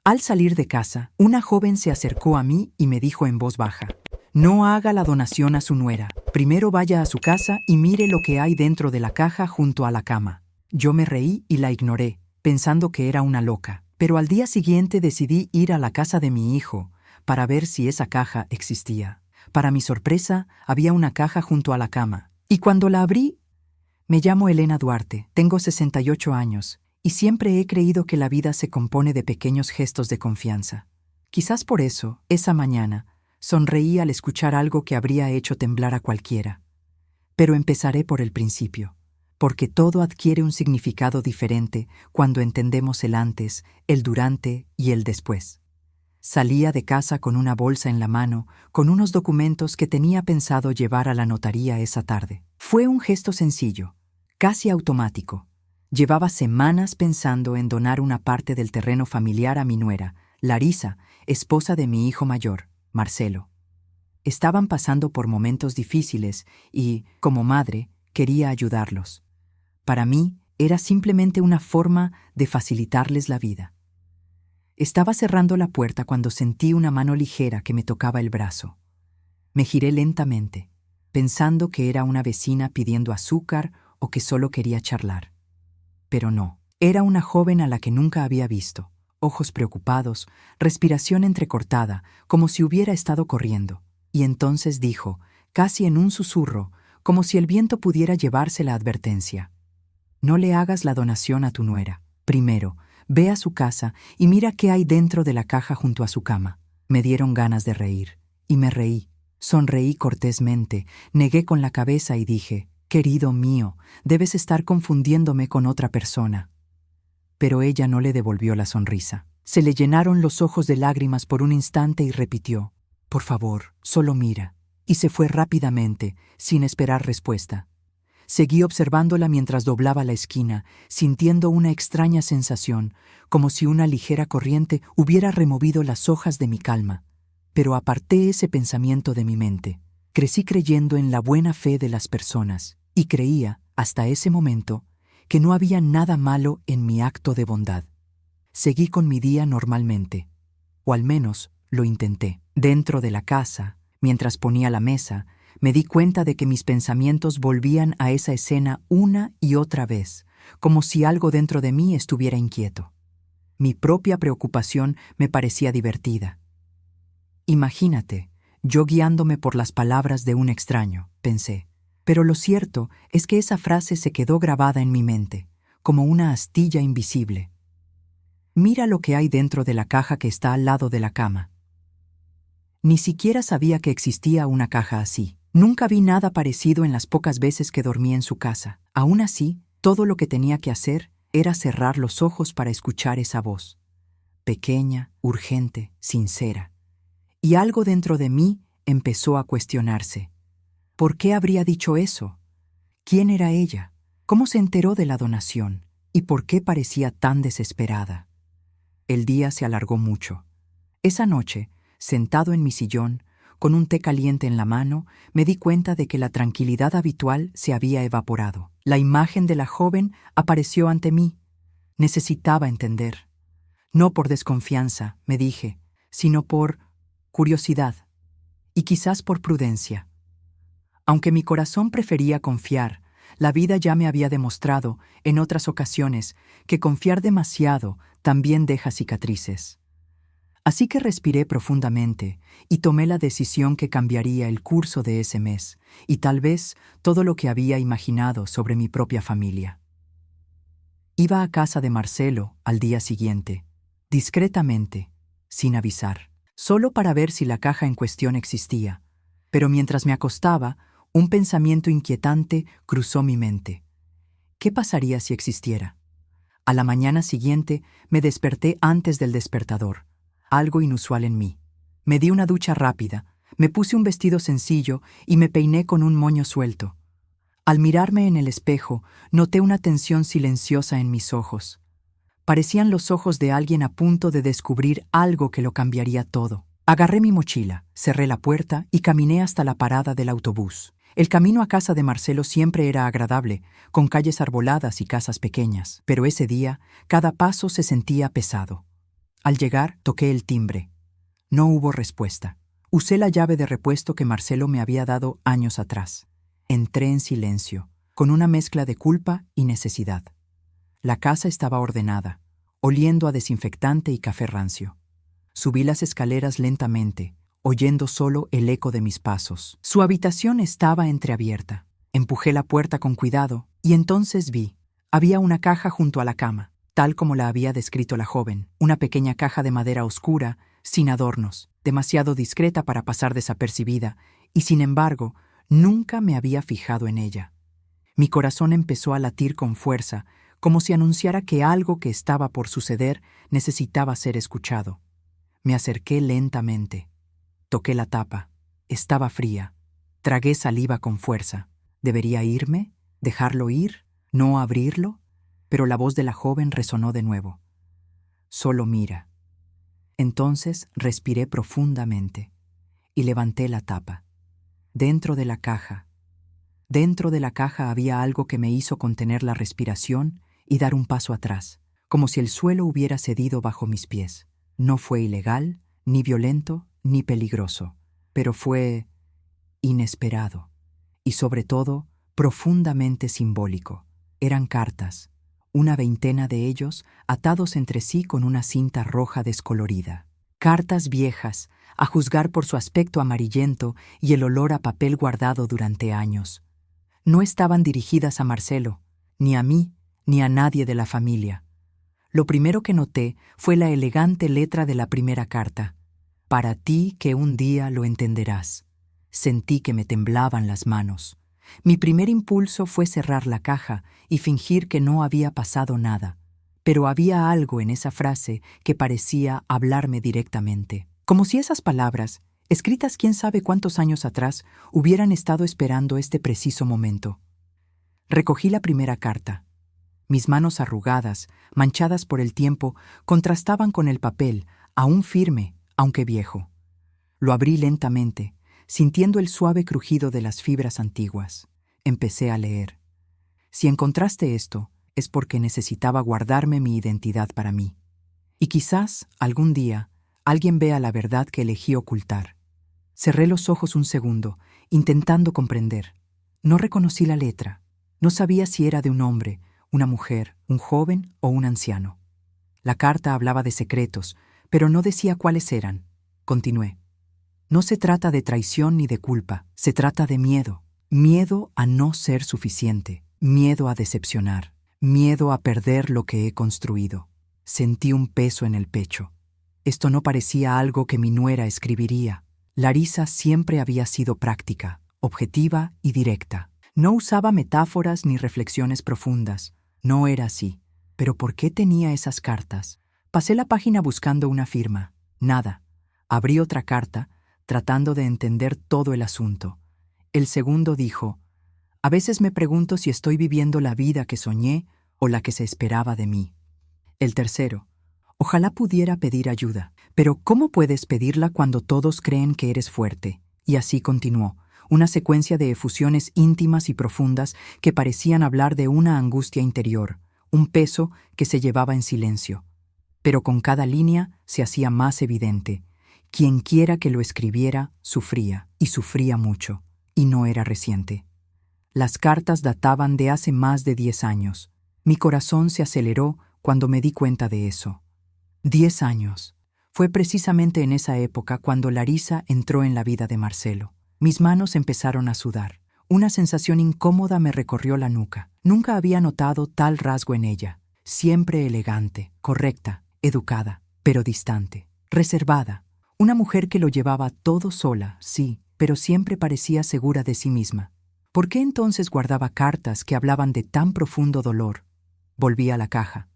Al salir de casa, una joven se acercó a mí y me dijo en voz baja: no haga la donación a su nuera. Primero vaya a su casa y mire lo que hay dentro de la caja junto a la cama. Yo me reí y la ignoré, pensando que era una loca. Pero al día siguiente decidí ir a la casa de mi hijo para ver si esa caja existía. Para mi sorpresa, había una caja junto a la cama. Y cuando la abrí, me llamo Elena Duarte, tengo 68 años, y siempre he creído que la vida se compone de pequeños gestos de confianza. Quizás por eso, esa mañana, sonreí al escuchar algo que habría hecho temblar a cualquiera. Pero empezaré por el principio, porque todo adquiere un significado diferente cuando entendemos el antes, el durante y el después. Salía de casa con una bolsa en la mano, con unos documentos que tenía pensado llevar a la notaría esa tarde. Fue un gesto sencillo, casi automático. Llevaba semanas pensando en donar una parte del terreno familiar a mi nuera, Larisa, esposa de mi hijo mayor, Marcelo. Estaban pasando por momentos difíciles y, como madre, quería ayudarlos. Para mí, era simplemente una forma de facilitarles la vida. Estaba cerrando la puerta cuando sentí una mano ligera que me tocaba el brazo. Me giré lentamente, pensando que era una vecina pidiendo azúcar o que solo quería charlar. Pero no, era una joven a la que nunca había visto, ojos preocupados, respiración entrecortada, como si hubiera estado corriendo. Y entonces dijo, casi en un susurro, como si el viento pudiera llevarse la advertencia: no le hagas la donación a tu nuera. Primero, ve a su casa y mira qué hay dentro de la caja junto a su cama. Me dieron ganas de reír, y me reí. Sonreí cortésmente, negué con la cabeza y dije: querido mío, debes estar confundiéndome con otra persona. Pero ella no le devolvió la sonrisa. Se le llenaron los ojos de lágrimas por un instante y repitió: por favor, solo mira. Y se fue rápidamente, sin esperar respuesta. Seguí observándola mientras doblaba la esquina, sintiendo una extraña sensación, como si una ligera corriente hubiera removido las hojas de mi calma. Pero aparté ese pensamiento de mi mente. Crecí creyendo en la buena fe de las personas, y creía, hasta ese momento, que no había nada malo en mi acto de bondad. Seguí con mi día normalmente, o al menos lo intenté. Dentro de la casa, mientras ponía la mesa, me di cuenta de que mis pensamientos volvían a esa escena una y otra vez, como si algo dentro de mí estuviera inquieto. Mi propia preocupación me parecía divertida. Imagínate, yo guiándome por las palabras de un extraño, pensé. Pero lo cierto es que esa frase se quedó grabada en mi mente, como una astilla invisible. Mira lo que hay dentro de la caja que está al lado de la cama. Ni siquiera sabía que existía una caja así. Nunca vi nada parecido en las pocas veces que dormí en su casa. Aún así, todo lo que tenía que hacer era cerrar los ojos para escuchar esa voz. Pequeña, urgente, sincera. Y algo dentro de mí empezó a cuestionarse. ¿Por qué habría dicho eso? ¿Quién era ella? ¿Cómo se enteró de la donación? ¿Y por qué parecía tan desesperada? El día se alargó mucho. Esa noche, sentado en mi sillón, con un té caliente en la mano, me di cuenta de que la tranquilidad habitual se había evaporado. La imagen de la joven apareció ante mí. Necesitaba entender. No por desconfianza, me dije, sino por curiosidad y quizás por prudencia. Aunque mi corazón prefería confiar, la vida ya me había demostrado, en otras ocasiones, que confiar demasiado también deja cicatrices. Así que respiré profundamente y tomé la decisión que cambiaría el curso de ese mes y tal vez todo lo que había imaginado sobre mi propia familia. Iba a casa de Marcelo al día siguiente, discretamente, sin avisar, solo para ver si la caja en cuestión existía. Pero mientras me acostaba, un pensamiento inquietante cruzó mi mente. ¿Qué pasaría si existiera? A la mañana siguiente me desperté antes del despertador. Algo inusual en mí. Me di una ducha rápida, me puse un vestido sencillo y me peiné con un moño suelto. Al mirarme en el espejo, noté una tensión silenciosa en mis ojos. Parecían los ojos de alguien a punto de descubrir algo que lo cambiaría todo. Agarré mi mochila, cerré la puerta y caminé hasta la parada del autobús. El camino a casa de Marcelo siempre era agradable, con calles arboladas y casas pequeñas, pero ese día, cada paso se sentía pesado. Al llegar, toqué el timbre. No hubo respuesta. Usé la llave de repuesto que Marcelo me había dado años atrás. Entré en silencio, con una mezcla de culpa y necesidad. La casa estaba ordenada, oliendo a desinfectante y café rancio. Subí las escaleras lentamente, oyendo solo el eco de mis pasos. Su habitación estaba entreabierta. Empujé la puerta con cuidado y entonces vi. Había una caja junto a la cama, tal como la había descrito la joven, una pequeña caja de madera oscura, sin adornos, demasiado discreta para pasar desapercibida, y sin embargo, nunca me había fijado en ella. Mi corazón empezó a latir con fuerza, como si anunciara que algo que estaba por suceder necesitaba ser escuchado. Me acerqué lentamente. Toqué la tapa. Estaba fría. Tragué saliva con fuerza. ¿Debería irme? ¿Dejarlo ir? ¿No abrirlo? Pero la voz de la joven resonó de nuevo. Solo mira. Entonces respiré profundamente y levanté la tapa. Dentro de la caja había algo que me hizo contener la respiración y dar un paso atrás, como si el suelo hubiera cedido bajo mis pies. No fue ilegal, ni violento, ni peligroso, pero fue inesperado y, sobre todo, profundamente simbólico. Eran cartas, una veintena de ellos atados entre sí con una cinta roja descolorida. Cartas viejas, a juzgar por su aspecto amarillento y el olor a papel guardado durante años. No estaban dirigidas a Marcelo, ni a mí, ni a nadie de la familia. Lo primero que noté fue la elegante letra de la primera carta. Para ti que un día lo entenderás. Sentí que me temblaban las manos. Mi primer impulso fue cerrar la caja y fingir que no había pasado nada. Pero había algo en esa frase que parecía hablarme directamente. Como si esas palabras, escritas quién sabe cuántos años atrás, hubieran estado esperando este preciso momento. Recogí la primera carta. Mis manos arrugadas, manchadas por el tiempo, contrastaban con el papel, aún firme, aunque viejo. Lo abrí lentamente, sintiendo el suave crujido de las fibras antiguas. Empecé a leer. Si encontraste esto, es porque necesitaba guardarme mi identidad para mí. Y quizás, algún día, alguien vea la verdad que elegí ocultar. Cerré los ojos un segundo, intentando comprender. No reconocí la letra. No sabía si era de un hombre, una mujer, un joven o un anciano. La carta hablaba de secretos, pero no decía cuáles eran. Continué. No se trata de traición ni de culpa, se trata de miedo. Miedo a no ser suficiente, miedo a decepcionar, miedo a perder lo que he construido. Sentí un peso en el pecho. Esto no parecía algo que mi nuera escribiría. Larisa siempre había sido práctica, objetiva y directa. No usaba metáforas ni reflexiones profundas. No era así. ¿Pero por qué tenía esas cartas? Pasé la página buscando una firma. Nada. Abrí otra carta, tratando de entender todo el asunto. El segundo dijo: a veces me pregunto si estoy viviendo la vida que soñé o la que se esperaba de mí. El tercero: ojalá pudiera pedir ayuda, pero ¿cómo puedes pedirla cuando todos creen que eres fuerte? Y así continuó, una secuencia de efusiones íntimas y profundas que parecían hablar de una angustia interior, un peso que se llevaba en silencio. Pero con cada línea se hacía más evidente. Quienquiera que lo escribiera sufría, y sufría mucho, y no era reciente. Las cartas databan de hace más de 10 años. Mi corazón se aceleró cuando me di cuenta de eso. 10 años. Fue precisamente en esa época cuando Larisa entró en la vida de Marcelo. Mis manos empezaron a sudar. Una sensación incómoda me recorrió la nuca. Nunca había notado tal rasgo en ella. Siempre elegante, correcta, educada, pero distante, reservada. Una mujer que lo llevaba todo sola, sí, pero siempre parecía segura de sí misma. ¿Por qué entonces guardaba cartas que hablaban de tan profundo dolor? Volví a la caja.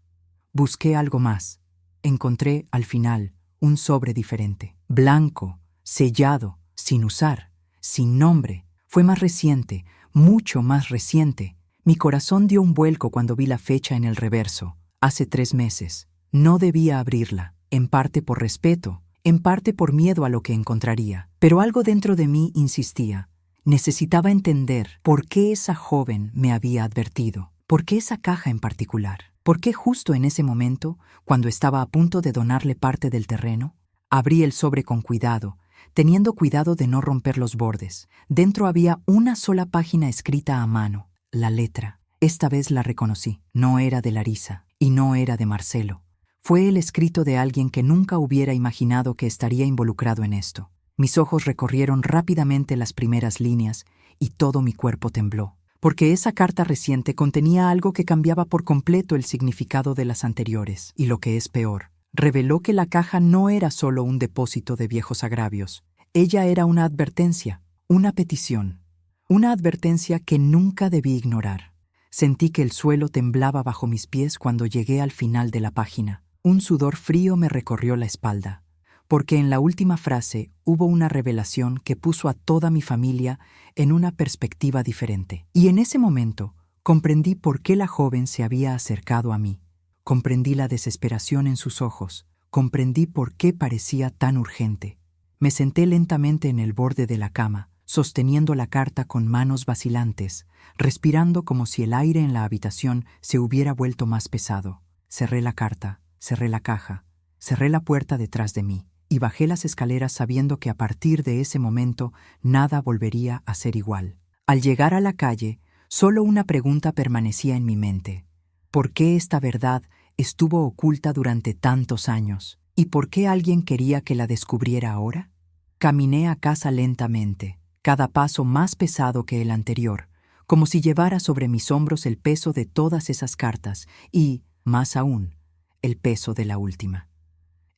Busqué algo más. Encontré, al final, un sobre diferente. Blanco, sellado, sin usar, sin nombre. Fue más reciente, mucho más reciente. Mi corazón dio un vuelco cuando vi la fecha en el reverso. Hace 3 meses. No debía abrirla, en parte por respeto, en parte por miedo a lo que encontraría. Pero algo dentro de mí insistía. Necesitaba entender por qué esa joven me había advertido. ¿Por qué esa caja en particular? ¿Por qué justo en ese momento, cuando estaba a punto de donarle parte del terreno? Abrí el sobre con cuidado, teniendo cuidado de no romper los bordes. Dentro había una sola página escrita a mano, la letra. Esta vez la reconocí. No era de Larisa y no era de Marcelo. Fue el escrito de alguien que nunca hubiera imaginado que estaría involucrado en esto. Mis ojos recorrieron rápidamente las primeras líneas y todo mi cuerpo tembló, porque esa carta reciente contenía algo que cambiaba por completo el significado de las anteriores. Y lo que es peor, reveló que la caja no era solo un depósito de viejos agravios. Ella era una advertencia, una petición. Una advertencia que nunca debí ignorar. Sentí que el suelo temblaba bajo mis pies cuando llegué al final de la página. Un sudor frío me recorrió la espalda, porque en la última frase hubo una revelación que puso a toda mi familia en una perspectiva diferente. Y en ese momento comprendí por qué la joven se había acercado a mí. Comprendí la desesperación en sus ojos. Comprendí por qué parecía tan urgente. Me senté lentamente en el borde de la cama, sosteniendo la carta con manos vacilantes, respirando como si el aire en la habitación se hubiera vuelto más pesado. Cerré la carta, cerré la caja, cerré la puerta detrás de mí y bajé las escaleras sabiendo que a partir de ese momento nada volvería a ser igual. Al llegar a la calle, solo una pregunta permanecía en mi mente. ¿Por qué esta verdad estuvo oculta durante tantos años? ¿Y por qué alguien quería que la descubriera ahora? Caminé a casa lentamente, cada paso más pesado que el anterior, como si llevara sobre mis hombros el peso de todas esas cartas y, más aún, el peso de la última.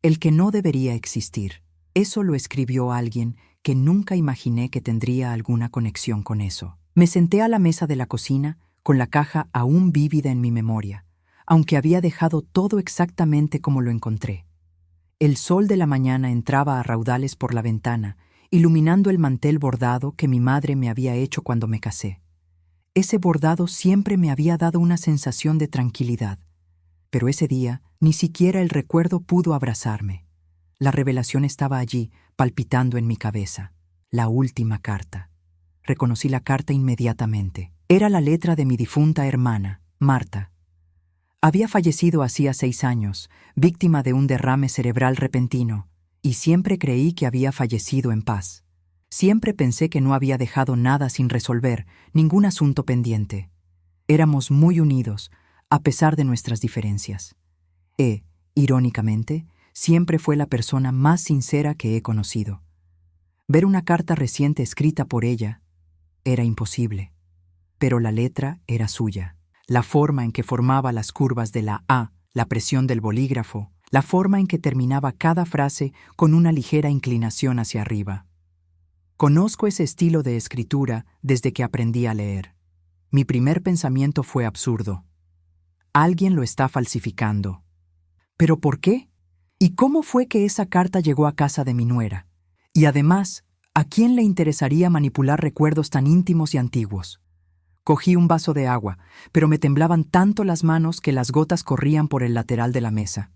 El que no debería existir. Eso lo escribió alguien que nunca imaginé que tendría alguna conexión con eso. Me senté a la mesa de la cocina, con la caja aún vívida en mi memoria, aunque había dejado todo exactamente como lo encontré. El sol de la mañana entraba a raudales por la ventana, iluminando el mantel bordado que mi madre me había hecho cuando me casé. Ese bordado siempre me había dado una sensación de tranquilidad, pero ese día ni siquiera el recuerdo pudo abrazarme. La revelación estaba allí, palpitando en mi cabeza. La última carta. Reconocí la carta inmediatamente. Era la letra de mi difunta hermana, Marta. Había fallecido hacía 6 años, víctima de un derrame cerebral repentino, y siempre creí que había fallecido en paz. Siempre pensé que no había dejado nada sin resolver, ningún asunto pendiente. Éramos muy unidos, a pesar de nuestras diferencias. Irónicamente, siempre fue la persona más sincera que he conocido. Ver una carta reciente escrita por ella era imposible, pero la letra era suya. La forma en que formaba las curvas de la A, la presión del bolígrafo, la forma en que terminaba cada frase con una ligera inclinación hacia arriba. Conozco ese estilo de escritura desde que aprendí a leer. Mi primer pensamiento fue absurdo. Alguien lo está falsificando. ¿Pero por qué? ¿Y cómo fue que esa carta llegó a casa de mi nuera? Y además, ¿a quién le interesaría manipular recuerdos tan íntimos y antiguos? Cogí un vaso de agua, pero me temblaban tanto las manos que las gotas corrían por el lateral de la mesa.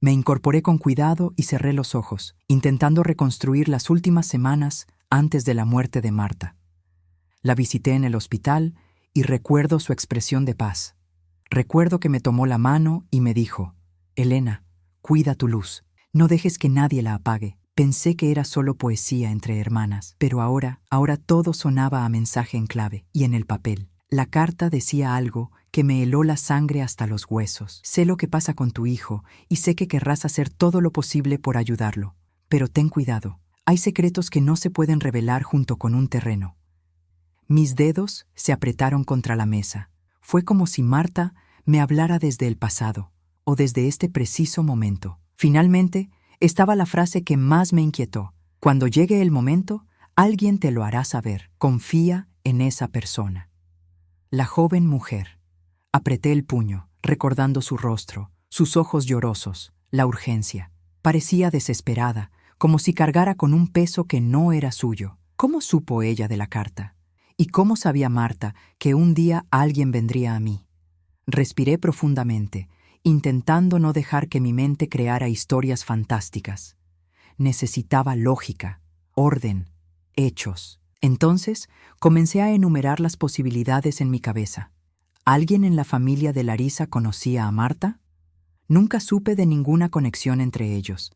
Me incorporé con cuidado y cerré los ojos, intentando reconstruir las últimas semanas antes de la muerte de Marta. La visité en el hospital y recuerdo su expresión de paz. Recuerdo que me tomó la mano y me dijo: «Elena, cuida tu luz, no dejes que nadie la apague». Pensé que era solo poesía entre hermanas, pero ahora todo sonaba a mensaje en clave y en el papel. La carta decía algo que me heló la sangre hasta los huesos. Sé lo que pasa con tu hijo y sé que querrás hacer todo lo posible por ayudarlo. Pero ten cuidado, hay secretos que no se pueden revelar junto con un terreno. Mis dedos se apretaron contra la mesa. Fue como si Marta me hablara desde el pasado, o desde este preciso momento. Finalmente, estaba la frase que más me inquietó. Cuando llegue el momento, alguien te lo hará saber. Confía en esa persona. La joven mujer. Apreté el puño, recordando su rostro, sus ojos llorosos, la urgencia. Parecía desesperada, como si cargara con un peso que no era suyo. ¿Cómo supo ella de la carta? ¿Y cómo sabía Marta que un día alguien vendría a mí? Respiré profundamente, intentando no dejar que mi mente creara historias fantásticas. Necesitaba lógica, orden, hechos. Entonces comencé a enumerar las posibilidades en mi cabeza. ¿Alguien en la familia de Larisa conocía a Marta? Nunca supe de ninguna conexión entre ellos.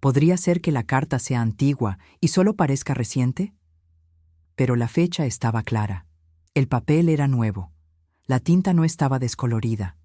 ¿Podría ser que la carta sea antigua y solo parezca reciente? Pero la fecha estaba clara. El papel era nuevo. La tinta no estaba descolorida.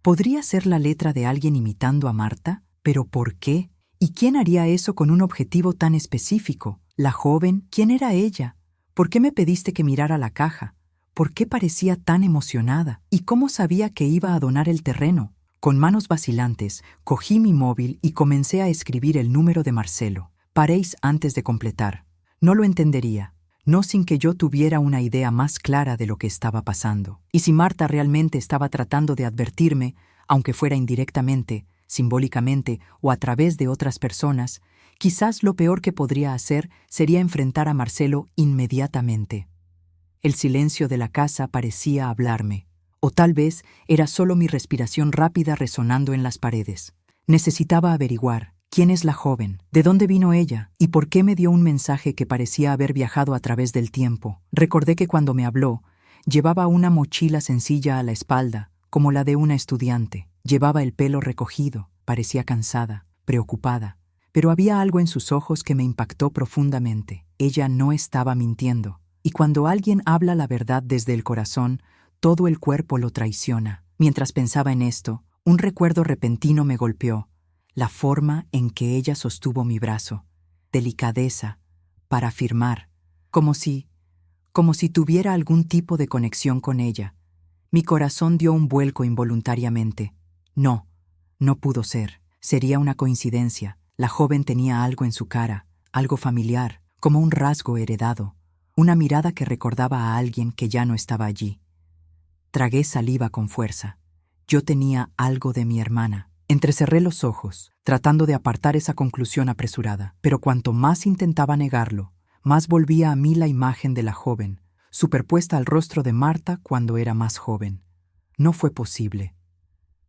¿Podría ser la letra de alguien imitando a Marta? ¿Pero por qué? ¿Y quién haría eso con un objetivo tan específico? ¿La joven? ¿Quién era ella? ¿Por qué me pediste que mirara la caja? ¿Por qué parecía tan emocionada? ¿Y cómo sabía que iba a donar el terreno? Con manos vacilantes, cogí mi móvil y comencé a escribir el número de Marcelo. Paréis antes de completar. No lo entendería, no sin que yo tuviera una idea más clara de lo que estaba pasando. Y si Marta realmente estaba tratando de advertirme, aunque fuera indirectamente, simbólicamente o a través de otras personas, quizás lo peor que podría hacer sería enfrentar a Marcelo inmediatamente. El silencio de la casa parecía hablarme. O tal vez era solo mi respiración rápida resonando en las paredes. Necesitaba averiguar quién es la joven, de dónde vino ella y por qué me dio un mensaje que parecía haber viajado a través del tiempo. Recordé que cuando me habló, llevaba una mochila sencilla a la espalda, como la de una estudiante. Llevaba el pelo recogido, parecía cansada, preocupada, pero había algo en sus ojos que me impactó profundamente. Ella no estaba mintiendo. Y cuando alguien habla la verdad desde el corazón, todo el cuerpo lo traiciona. Mientras pensaba en esto, un recuerdo repentino me golpeó. La forma en que ella sostuvo mi brazo. Delicadeza, para afirmar, como si tuviera algún tipo de conexión con ella. Mi corazón dio un vuelco involuntariamente. No pudo ser. Sería una coincidencia. La joven tenía algo en su cara, algo familiar, como un rasgo heredado, una mirada que recordaba a alguien que ya no estaba allí. Tragué saliva con fuerza. Yo tenía algo de mi hermana. Entrecerré los ojos, tratando de apartar esa conclusión apresurada, pero cuanto más intentaba negarlo, más volvía a mí la imagen de la joven, superpuesta al rostro de Marta cuando era más joven. No fue posible,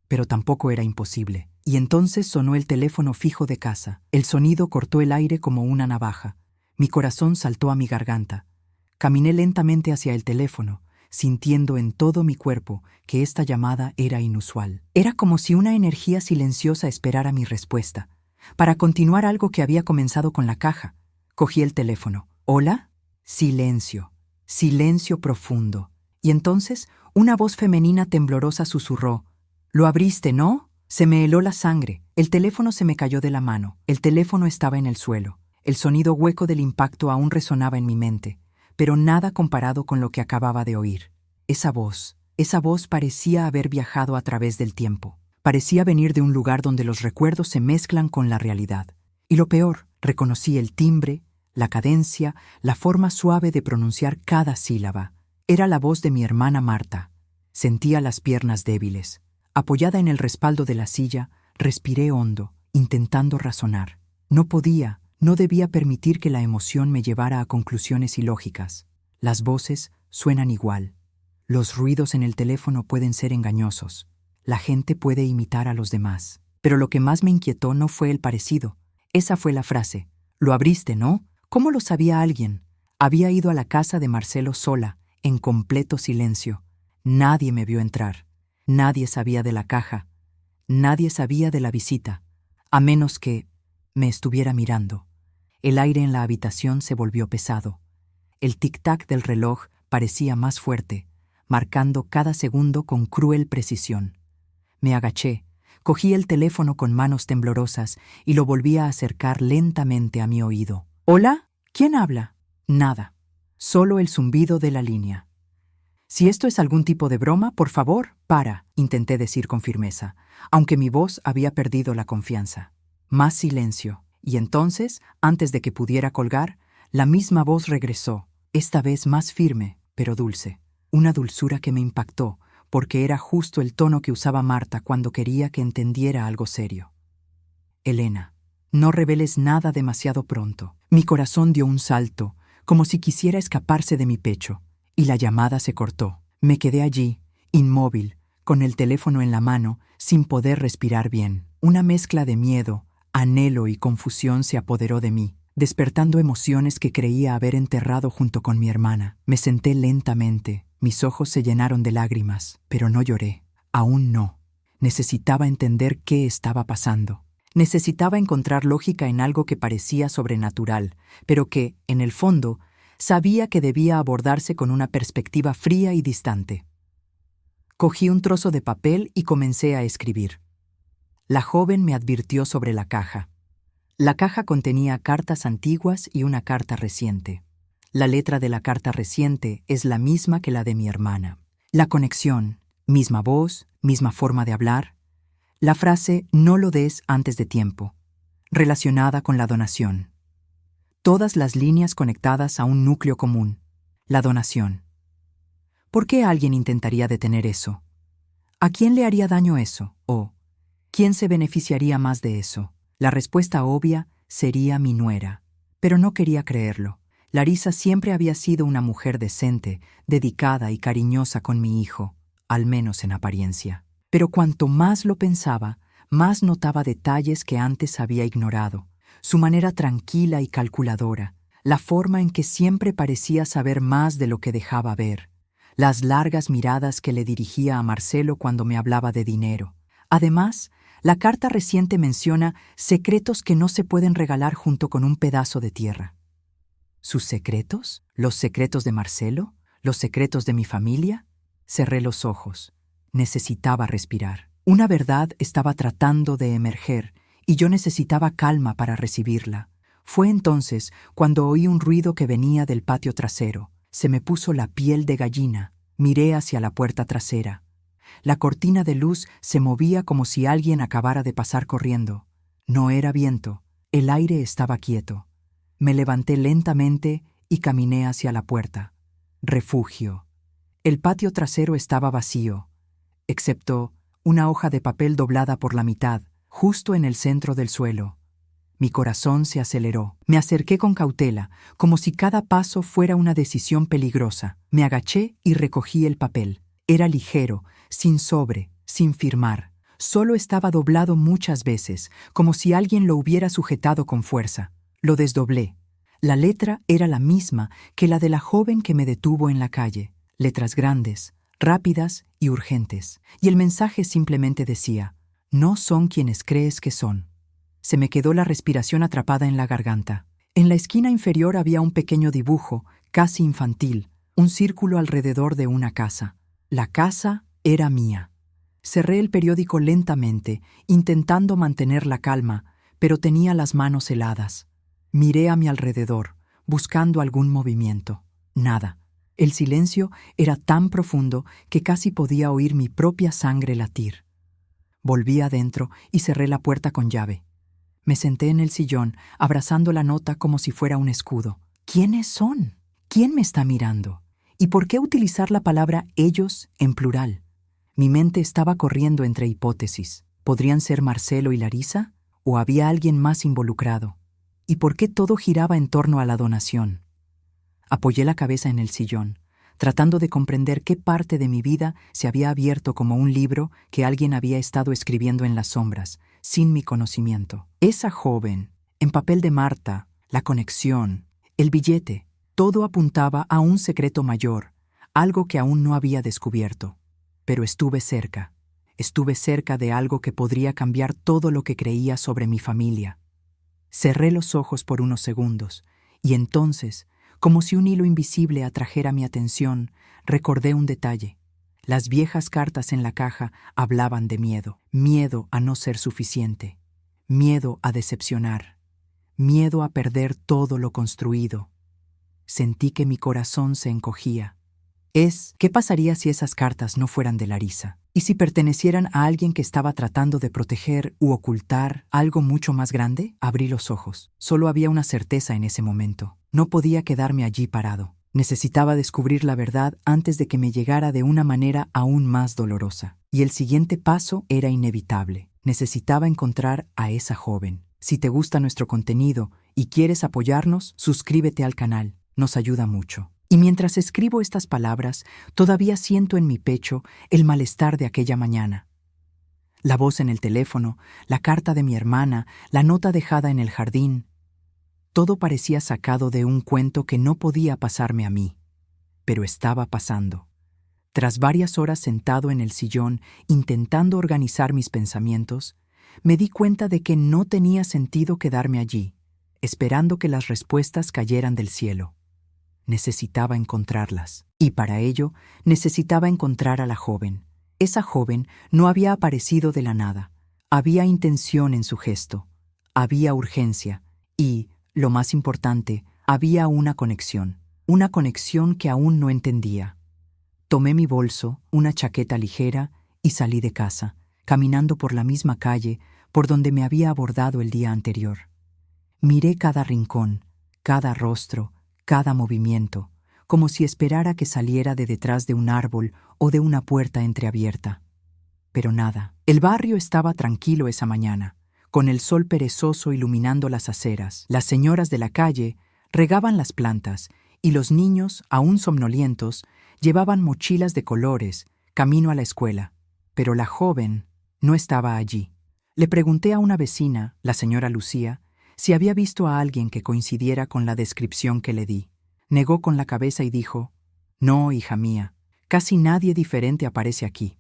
pero tampoco era imposible. Y entonces sonó el teléfono fijo de casa. El sonido cortó el aire como una navaja. Mi corazón saltó a mi garganta. Caminé lentamente hacia el teléfono, sintiendo en todo mi cuerpo que esta llamada era inusual. Era como si una energía silenciosa esperara mi respuesta, para continuar algo que había comenzado con la caja. Cogí el teléfono. ¿Hola? Silencio. Silencio profundo. Y entonces una voz femenina temblorosa susurró. «¿Lo abriste, no?» Se me heló la sangre. El teléfono se me cayó de la mano. El teléfono estaba en el suelo. El sonido hueco del impacto aún resonaba en mi mente, pero nada comparado con lo que acababa de oír. Esa voz parecía haber viajado a través del tiempo. Parecía venir de un lugar donde los recuerdos se mezclan con la realidad. Y lo peor, reconocí el timbre, la cadencia, la forma suave de pronunciar cada sílaba. Era la voz de mi hermana Marta. Sentía las piernas débiles. Apoyada en el respaldo de la silla, respiré hondo, intentando razonar. No debía permitir que la emoción me llevara a conclusiones ilógicas. Las voces suenan igual. Los ruidos en el teléfono pueden ser engañosos. La gente puede imitar a los demás. Pero lo que más me inquietó no fue el parecido. Esa fue la frase. «Lo abriste, ¿no?» ¿Cómo lo sabía alguien? Había ido a la casa de Marcelo sola, en completo silencio. Nadie me vio entrar. Nadie sabía de la caja. Nadie sabía de la visita, a menos que me estuviera mirando. El aire en la habitación se volvió pesado. El tic-tac del reloj parecía más fuerte, marcando cada segundo con cruel precisión. Me agaché, cogí el teléfono con manos temblorosas y lo volví a acercar lentamente a mi oído. «¿Hola? ¿Quién habla?» Nada, solo el zumbido de la línea. «Si esto es algún tipo de broma, por favor, para», intenté decir con firmeza, aunque mi voz había perdido la confianza. Más silencio, y entonces, antes de que pudiera colgar, la misma voz regresó, esta vez más firme, pero dulce. Una dulzura que me impactó, porque era justo el tono que usaba Marta cuando quería que entendiera algo serio. «Elena, no reveles nada demasiado pronto». Mi corazón dio un salto, como si quisiera escaparse de mi pecho. Y la llamada se cortó. Me quedé allí, inmóvil, con el teléfono en la mano, sin poder respirar bien. Una mezcla de miedo, anhelo y confusión se apoderó de mí, despertando emociones que creía haber enterrado junto con mi hermana. Me senté lentamente, Mis ojos se llenaron de lágrimas, pero no lloré. Aún no. Necesitaba entender qué estaba pasando. Necesitaba encontrar lógica en algo que parecía sobrenatural, pero que, en el fondo, sabía que debía abordarse con una perspectiva fría y distante. Cogí un trozo de papel y comencé a escribir. La joven me advirtió sobre la caja. La caja contenía cartas antiguas y una carta reciente. La letra de la carta reciente es la misma que la de mi hermana. La conexión, misma voz, misma forma de hablar. La frase «no lo des antes de tiempo», relacionada con la donación. Todas las líneas conectadas a un núcleo común, la donación. ¿Por qué alguien intentaría detener eso? ¿A quién le haría daño eso? ¿O quién se beneficiaría más de eso? La respuesta obvia sería mi nuera. Pero no quería creerlo. Larisa siempre había sido una mujer decente, dedicada y cariñosa con mi hijo, al menos en apariencia. Pero cuanto más lo pensaba, más notaba detalles que antes había ignorado. Su manera tranquila y calculadora, la forma en que siempre parecía saber más de lo que dejaba ver, las largas miradas que le dirigía a Marcelo cuando me hablaba de dinero. Además, la carta reciente menciona secretos que no se pueden regalar junto con un pedazo de tierra. ¿Sus secretos? ¿Los secretos de Marcelo? ¿Los secretos de mi familia? Cerré los ojos. Necesitaba respirar. Una verdad estaba tratando de emerger y yo necesitaba calma para recibirla. Fue entonces cuando oí un ruido que venía del patio trasero. Se me puso la piel de gallina. Miré hacia la puerta trasera. La cortina de luz se movía como si alguien acabara de pasar corriendo. No era viento. El aire estaba quieto. Me levanté lentamente y caminé hacia la puerta. Refugio. El patio trasero estaba vacío, excepto una hoja de papel doblada por la mitad, justo en el centro del suelo. Mi corazón se aceleró. Me acerqué con cautela, como si cada paso fuera una decisión peligrosa. Me agaché y recogí el papel. Era ligero, sin sobre, sin firmar. Solo estaba doblado muchas veces, como si alguien lo hubiera sujetado con fuerza. Lo desdoblé. La letra era la misma que la de la joven que me detuvo en la calle. Letras grandes, rápidas y urgentes. Y el mensaje simplemente decía: «No son quienes crees que son». Se me quedó la respiración atrapada en la garganta. En la esquina inferior había un pequeño dibujo, casi infantil, un círculo alrededor de una casa. La casa era mía. Cerré el periódico lentamente, intentando mantener la calma, pero tenía las manos heladas. Miré a mi alrededor, buscando algún movimiento. Nada. El silencio era tan profundo que casi podía oír mi propia sangre latir. Volví adentro y cerré la puerta con llave. Me senté en el sillón, abrazando la nota como si fuera un escudo. ¿Quiénes son? ¿Quién me está mirando? ¿Y por qué utilizar la palabra ellos en plural? Mi mente estaba corriendo entre hipótesis. ¿Podrían ser Marcelo y Larisa? ¿O había alguien más involucrado? ¿Y por qué todo giraba en torno a la donación? Apoyé la cabeza en el sillón, tratando de comprender qué parte de mi vida se había abierto como un libro que alguien había estado escribiendo en las sombras, sin mi conocimiento. Esa joven, en papel de Marta, la conexión, el billete, todo apuntaba a un secreto mayor, algo que aún no había descubierto. Pero estuve cerca de algo que podría cambiar todo lo que creía sobre mi familia. Cerré los ojos por unos segundos, y entonces, como si un hilo invisible atrajera mi atención, recordé un detalle. Las viejas cartas en la caja hablaban de miedo. Miedo a no ser suficiente. Miedo a decepcionar. Miedo a perder todo lo construido. Sentí que mi corazón se encogía. ¿Qué pasaría si esas cartas no fueran de Larisa? ¿Y si pertenecieran a alguien que estaba tratando de proteger u ocultar algo mucho más grande? Abrí los ojos. Solo había una certeza en ese momento. No podía quedarme allí parado. Necesitaba descubrir la verdad antes de que me llegara de una manera aún más dolorosa. Y el siguiente paso era inevitable. Necesitaba encontrar a esa joven. Si te gusta nuestro contenido y quieres apoyarnos, suscríbete al canal. Nos ayuda mucho. Y mientras escribo estas palabras, todavía siento en mi pecho el malestar de aquella mañana. La voz en el teléfono, la carta de mi hermana, la nota dejada en el jardín. Todo parecía sacado de un cuento que no podía pasarme a mí, pero estaba pasando. Tras varias horas sentado en el sillón intentando organizar mis pensamientos, me di cuenta de que no tenía sentido quedarme allí, esperando que las respuestas cayeran del cielo. Necesitaba encontrarlas, y para ello necesitaba encontrar a la joven. Esa joven no había aparecido de la nada. Había intención en su gesto, había urgencia y, lo más importante, había una conexión que aún no entendía. Tomé mi bolso, una chaqueta ligera y salí de casa, caminando por la misma calle por donde me había abordado el día anterior. Miré cada rincón, cada rostro, cada movimiento, como si esperara que saliera de detrás de un árbol o de una puerta entreabierta. Pero nada. El barrio estaba tranquilo esa mañana, con el sol perezoso iluminando las aceras. Las señoras de la calle regaban las plantas y los niños, aún somnolientos, llevaban mochilas de colores, camino a la escuela. Pero la joven no estaba allí. Le pregunté a una vecina, la señora Lucía, si había visto a alguien que coincidiera con la descripción que le di. Negó con la cabeza y dijo: «No, hija mía, casi nadie diferente aparece aquí».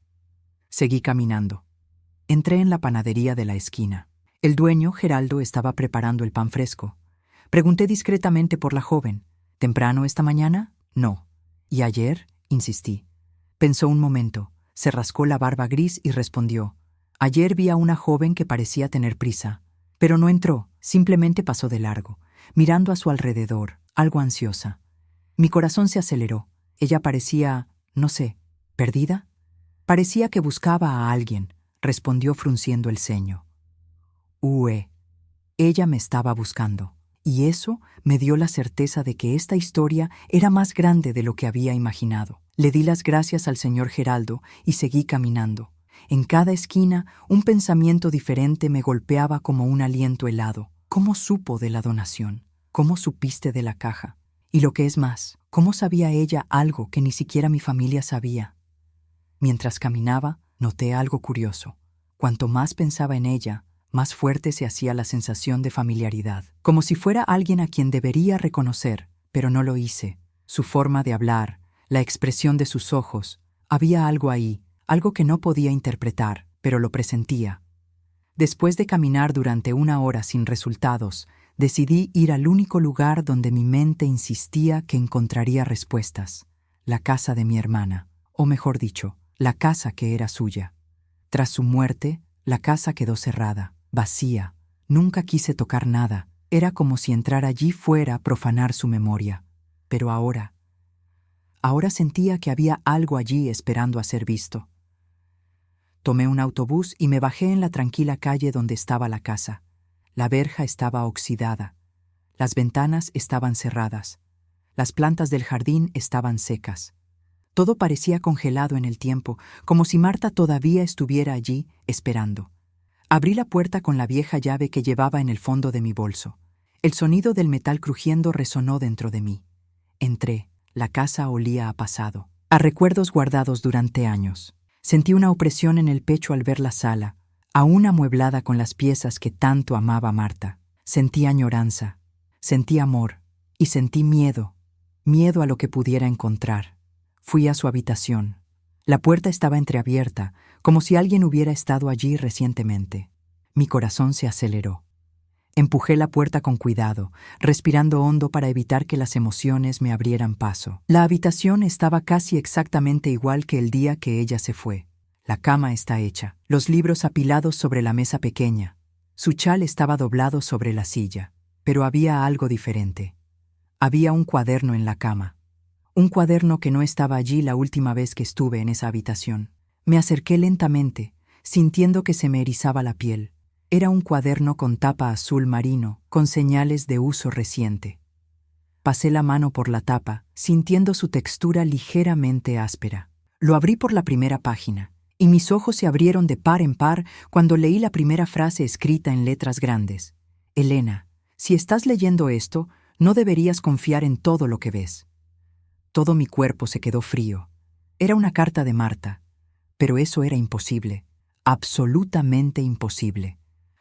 Seguí caminando. Entré en la panadería de la esquina. El dueño, Geraldo, estaba preparando el pan fresco. Pregunté discretamente por la joven. «¿Temprano esta mañana?» «No». «¿Y ayer?» insistí. Pensó un momento, se rascó la barba gris y respondió: «Ayer vi a una joven que parecía tener prisa, pero no entró, simplemente pasó de largo, mirando a su alrededor, algo ansiosa». Mi corazón se aceleró. Ella parecía, no sé, ¿perdida? Parecía que buscaba a alguien, respondió frunciendo el ceño. Ella me estaba buscando, y eso me dio la certeza de que esta historia era más grande de lo que había imaginado. Le di las gracias al señor Geraldo y seguí caminando. En cada esquina, un pensamiento diferente me golpeaba como un aliento helado. ¿Cómo supo de la donación? ¿Cómo supiste de la caja? Y lo que es más, ¿cómo sabía ella algo que ni siquiera mi familia sabía? Mientras caminaba, noté algo curioso. Cuanto más pensaba en ella, más fuerte se hacía la sensación de familiaridad, como si fuera alguien a quien debería reconocer, pero no lo hice. Su forma de hablar, la expresión de sus ojos, había algo ahí, algo que no podía interpretar, pero lo presentía. Después de caminar durante 1 hora sin resultados, decidí ir al único lugar donde mi mente insistía que encontraría respuestas: la casa de mi hermana, o mejor dicho, la casa que era suya. Tras su muerte, la casa quedó cerrada, vacía. Nunca quise tocar nada. Era como si entrar allí fuera a profanar su memoria. Pero ahora sentía que había algo allí esperando a ser visto. Tomé un autobús y me bajé en la tranquila calle donde estaba la casa. La verja estaba oxidada. Las ventanas estaban cerradas. Las plantas del jardín estaban secas. Todo parecía congelado en el tiempo, como si Marta todavía estuviera allí, esperando. Abrí la puerta con la vieja llave que llevaba en el fondo de mi bolso. El sonido del metal crujiendo resonó dentro de mí. Entré. La casa olía a pasado, a recuerdos guardados durante años. Sentí una opresión en el pecho al ver la sala, aún amueblada con las piezas que tanto amaba Marta. Sentí añoranza, sentí amor y sentí miedo a lo que pudiera encontrar. Fui a su habitación. La puerta estaba entreabierta, como si alguien hubiera estado allí recientemente. Mi corazón se aceleró. Empujé la puerta con cuidado, respirando hondo para evitar que las emociones me abrieran paso. La habitación estaba casi exactamente igual que el día que ella se fue. La cama está hecha, los libros apilados sobre la mesa pequeña. Su chal estaba doblado sobre la silla, pero había algo diferente. Había un cuaderno en la cama. Un cuaderno que no estaba allí la última vez que estuve en esa habitación. Me acerqué lentamente, sintiendo que se me erizaba la piel. Era un cuaderno con tapa azul marino, con señales de uso reciente. Pasé la mano por la tapa, sintiendo su textura ligeramente áspera. Lo abrí por la primera página, y mis ojos se abrieron de par en par cuando leí la primera frase escrita en letras grandes. «Elena, si estás leyendo esto, no deberías confiar en todo lo que ves». Todo mi cuerpo se quedó frío. Era una carta de Marta, pero eso era imposible, absolutamente imposible.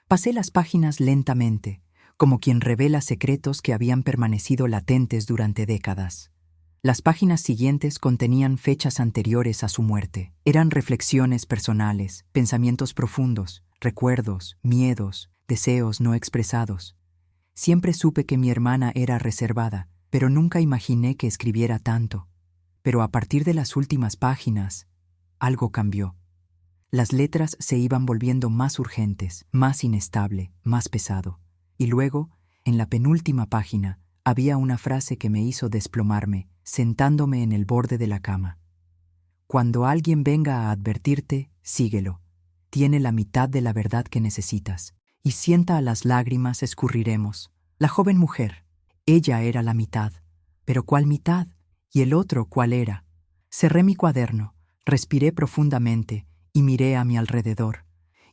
Pasé las páginas lentamente, como quien revela secretos que habían permanecido latentes durante décadas. Las páginas siguientes contenían fechas anteriores a su muerte. Eran reflexiones personales, pensamientos profundos, recuerdos, miedos, deseos no expresados. Siempre supe que mi hermana era reservada, pero nunca imaginé que escribiera tanto. Pero a partir de las últimas páginas, algo cambió. Las letras se iban volviendo más urgentes, más inestable, más pesado. Y luego, en la penúltima página, había una frase que me hizo desplomarme, sentándome en el borde de la cama. Cuando alguien venga a advertirte, síguelo. Tiene la mitad de la verdad que necesitas. Y sienta a las lágrimas escurriremos. La joven mujer, ella era la mitad. ¿Pero cuál mitad? ¿Y el otro cuál era? Cerré mi cuaderno, respiré profundamente y miré a mi alrededor.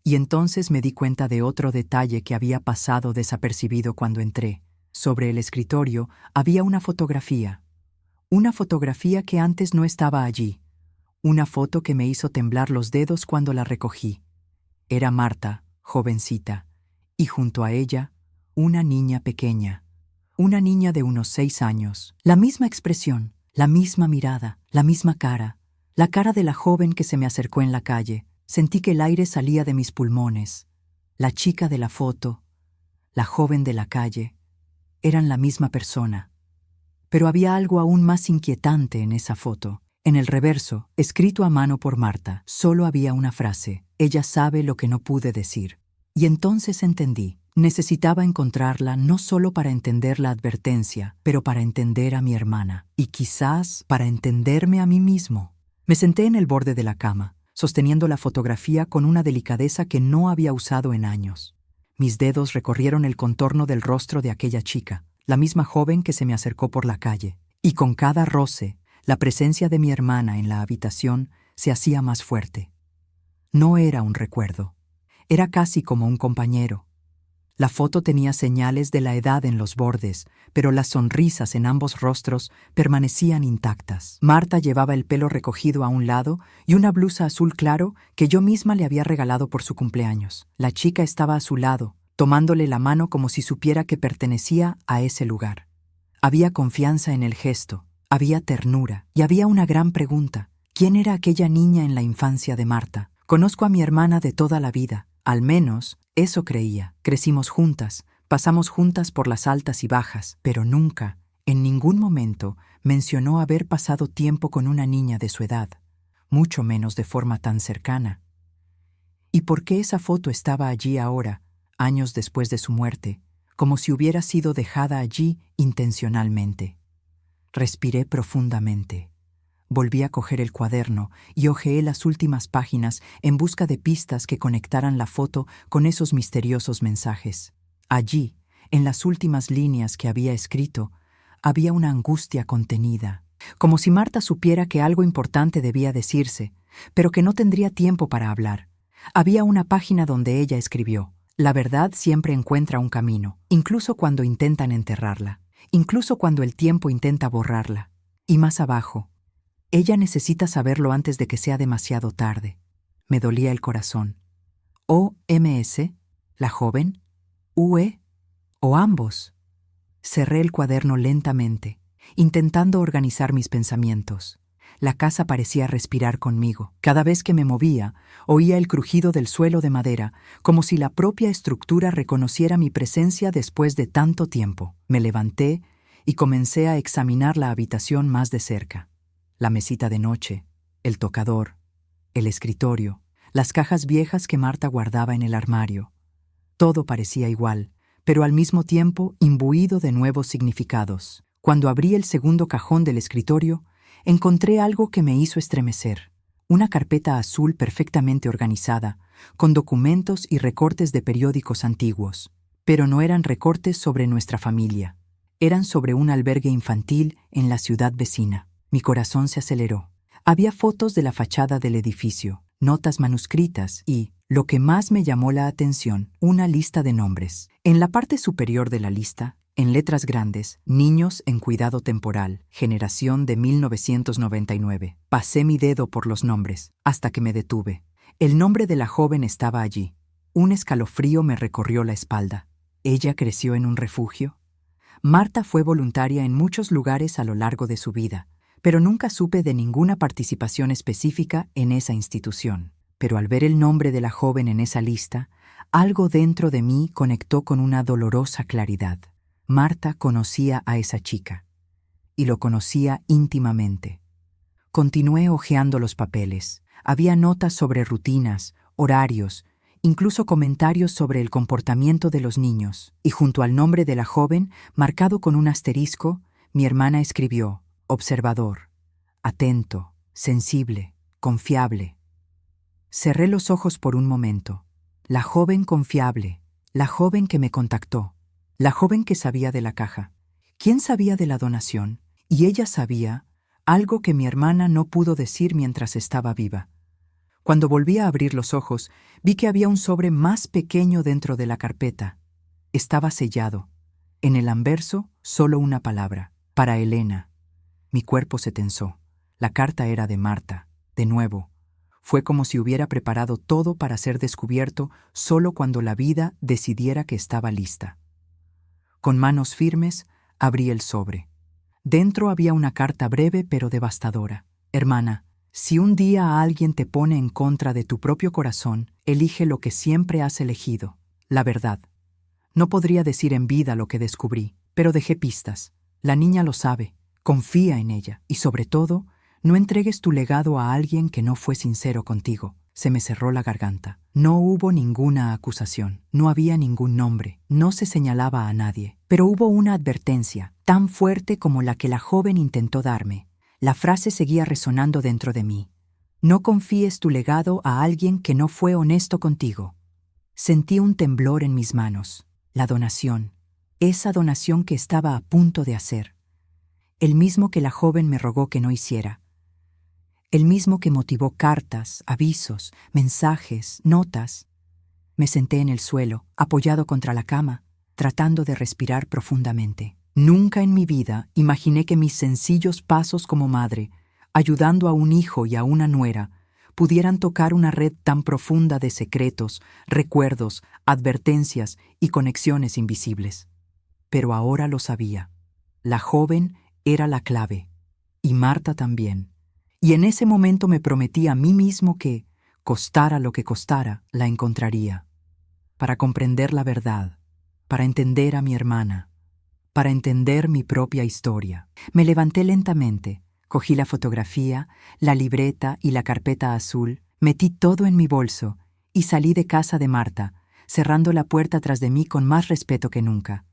Y entonces me di cuenta de otro detalle que había pasado desapercibido cuando entré. Sobre el escritorio había una fotografía. Una fotografía que antes no estaba allí. Una foto que me hizo temblar los dedos cuando la recogí. Era Marta, jovencita, y junto a ella, una niña pequeña. Una niña de unos 6 años. La misma expresión, la misma mirada, la misma cara. La cara de la joven que se me acercó en la calle. Sentí que el aire salía de mis pulmones. La chica de la foto, la joven de la calle, eran la misma persona. Pero había algo aún más inquietante en esa foto. En el reverso, escrito a mano por Marta, solo había una frase: ella sabe lo que no pude decir. Y entonces entendí. Necesitaba encontrarla no solo para entender la advertencia, pero para entender a mi hermana. Y quizás para entenderme a mí mismo. Me senté en el borde de la cama, sosteniendo la fotografía con una delicadeza que no había usado en años. Mis dedos recorrieron el contorno del rostro de aquella chica, la misma joven que se me acercó por la calle. Y con cada roce, la presencia de mi hermana en la habitación se hacía más fuerte. No era un recuerdo. Era casi como un compañero. La foto tenía señales de la edad en los bordes, pero las sonrisas en ambos rostros permanecían intactas. Marta llevaba el pelo recogido a un lado y una blusa azul claro que yo misma le había regalado por su cumpleaños. La chica estaba a su lado, tomándole la mano como si supiera que pertenecía a ese lugar. Había confianza en el gesto, había ternura y había una gran pregunta. ¿Quién era aquella niña en la infancia de Marta? Conozco a mi hermana de toda la vida. Al menos, eso creía. Crecimos juntas, pasamos juntas por las altas y bajas, pero nunca, en ningún momento, mencionó haber pasado tiempo con una niña de su edad, mucho menos de forma tan cercana. ¿Y por qué esa foto estaba allí ahora, años después de su muerte, como si hubiera sido dejada allí intencionalmente? Respiré profundamente. Volví a coger el cuaderno y hojeé las últimas páginas en busca de pistas que conectaran la foto con esos misteriosos mensajes. Allí, en las últimas líneas que había escrito, había una angustia contenida, como si Marta supiera que algo importante debía decirse, pero que no tendría tiempo para hablar. Había una página donde ella escribió: la verdad siempre encuentra un camino, incluso cuando intentan enterrarla, incluso cuando el tiempo intenta borrarla. Y más abajo: ella necesita saberlo antes de que sea demasiado tarde. Me dolía el corazón. ¿O-M-S? ¿La joven? ¿UE? ¿O ambos? Cerré el cuaderno lentamente, intentando organizar mis pensamientos. La casa parecía respirar conmigo. Cada vez que me movía, oía el crujido del suelo de madera, como si la propia estructura reconociera mi presencia después de tanto tiempo. Me levanté y comencé a examinar la habitación más de cerca. La mesita de noche, el tocador, el escritorio, las cajas viejas que Marta guardaba en el armario. Todo parecía igual, pero al mismo tiempo imbuido de nuevos significados. Cuando abrí el segundo cajón del escritorio, encontré algo que me hizo estremecer. Una carpeta azul perfectamente organizada, con documentos y recortes de periódicos antiguos. Pero no eran recortes sobre nuestra familia. Eran sobre un albergue infantil en la ciudad vecina. Mi corazón se aceleró. Había fotos de la fachada del edificio, notas manuscritas y, lo que más me llamó la atención, una lista de nombres. En la parte superior de la lista, en letras grandes, niños en cuidado temporal, generación de 1999. Pasé mi dedo por los nombres, hasta que me detuve. El nombre de la joven estaba allí. Un escalofrío me recorrió la espalda. ¿Ella creció en un refugio? Marta fue voluntaria en muchos lugares a lo largo de su vida, pero nunca supe de ninguna participación específica en esa institución. Pero al ver el nombre de la joven en esa lista, algo dentro de mí conectó con una dolorosa claridad. Marta conocía a esa chica, y lo conocía íntimamente. Continué hojeando los papeles. Había notas sobre rutinas, horarios, incluso comentarios sobre el comportamiento de los niños, y junto al nombre de la joven, marcado con un asterisco, mi hermana escribió: observador, atento, sensible, confiable. Cerré los ojos por un momento. La joven confiable, la joven que me contactó, la joven que sabía de la caja. ¿Quién sabía de la donación? Y ella sabía algo que mi hermana no pudo decir mientras estaba viva. Cuando volví a abrir los ojos, vi que había un sobre más pequeño dentro de la carpeta. Estaba sellado. En el anverso, solo una palabra: para Elena. Mi cuerpo se tensó. La carta era de Marta. De nuevo. Fue como si hubiera preparado todo para ser descubierto solo cuando la vida decidiera que estaba lista. Con manos firmes, abrí el sobre. Dentro había una carta breve pero devastadora. Hermana, si un día alguien te pone en contra de tu propio corazón, elige lo que siempre has elegido: la verdad. No podría decir en vida lo que descubrí, pero dejé pistas. La niña lo sabe. Confía en ella. Y sobre todo, no entregues tu legado a alguien que no fue sincero contigo. Se me cerró la garganta. No hubo ninguna acusación. No había ningún nombre. No se señalaba a nadie. Pero hubo una advertencia, tan fuerte como la que la joven intentó darme. La frase seguía resonando dentro de mí: no confíes tu legado a alguien que no fue honesto contigo. Sentí un temblor en mis manos. La donación. Esa donación que estaba a punto de hacer. El mismo que la joven me rogó que no hiciera. El mismo que motivó cartas, avisos, mensajes, notas. Me senté en el suelo, apoyado contra la cama, tratando de respirar profundamente. Nunca en mi vida imaginé que mis sencillos pasos como madre, ayudando a un hijo y a una nuera, pudieran tocar una red tan profunda de secretos, recuerdos, advertencias y conexiones invisibles. Pero ahora lo sabía. La joven era la clave, y Marta también. Y en ese momento me prometí a mí mismo que, costara lo que costara, la encontraría. Para comprender la verdad, para entender a mi hermana, para entender mi propia historia. Me levanté lentamente, cogí la fotografía, la libreta y la carpeta azul, metí todo en mi bolso y salí de casa de Marta, cerrando la puerta tras de mí con más respeto que nunca.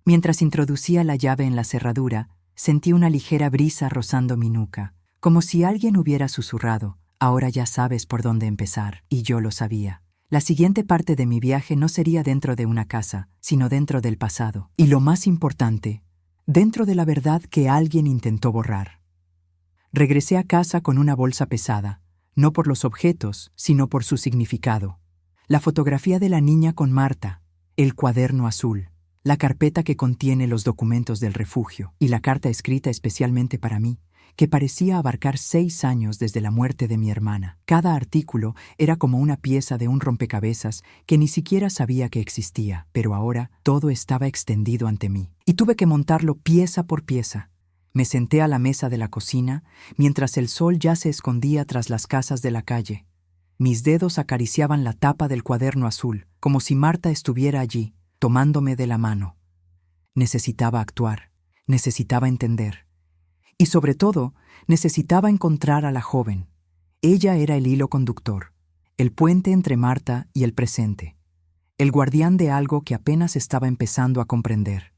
Mientras introducía la llave en la cerradura, sentí una ligera brisa rozando mi nuca, como si alguien hubiera susurrado: ahora ya sabes por dónde empezar. Y yo lo sabía. La siguiente parte de mi viaje no sería dentro de una casa, sino dentro del pasado. Y lo más importante, dentro de la verdad que alguien intentó borrar. Regresé a casa con una bolsa pesada, no por los objetos, sino por su significado. La fotografía de la niña con Marta, el cuaderno azul, la carpeta que contiene los documentos del refugio y la carta escrita especialmente para mí, que parecía abarcar 6 años desde la muerte de mi hermana. Cada artículo era como una pieza de un rompecabezas que ni siquiera sabía que existía, pero ahora todo estaba extendido ante mí. Y tuve que montarlo pieza por pieza. Me senté a la mesa de la cocina, mientras el sol ya se escondía tras las casas de la calle. Mis dedos acariciaban la tapa del cuaderno azul, como si Marta estuviera allí, tomándome de la mano. Necesitaba actuar, necesitaba entender. Y sobre todo, necesitaba encontrar a la joven. Ella era el hilo conductor, el puente entre Marta y el presente, el guardián de algo que apenas estaba empezando a comprender.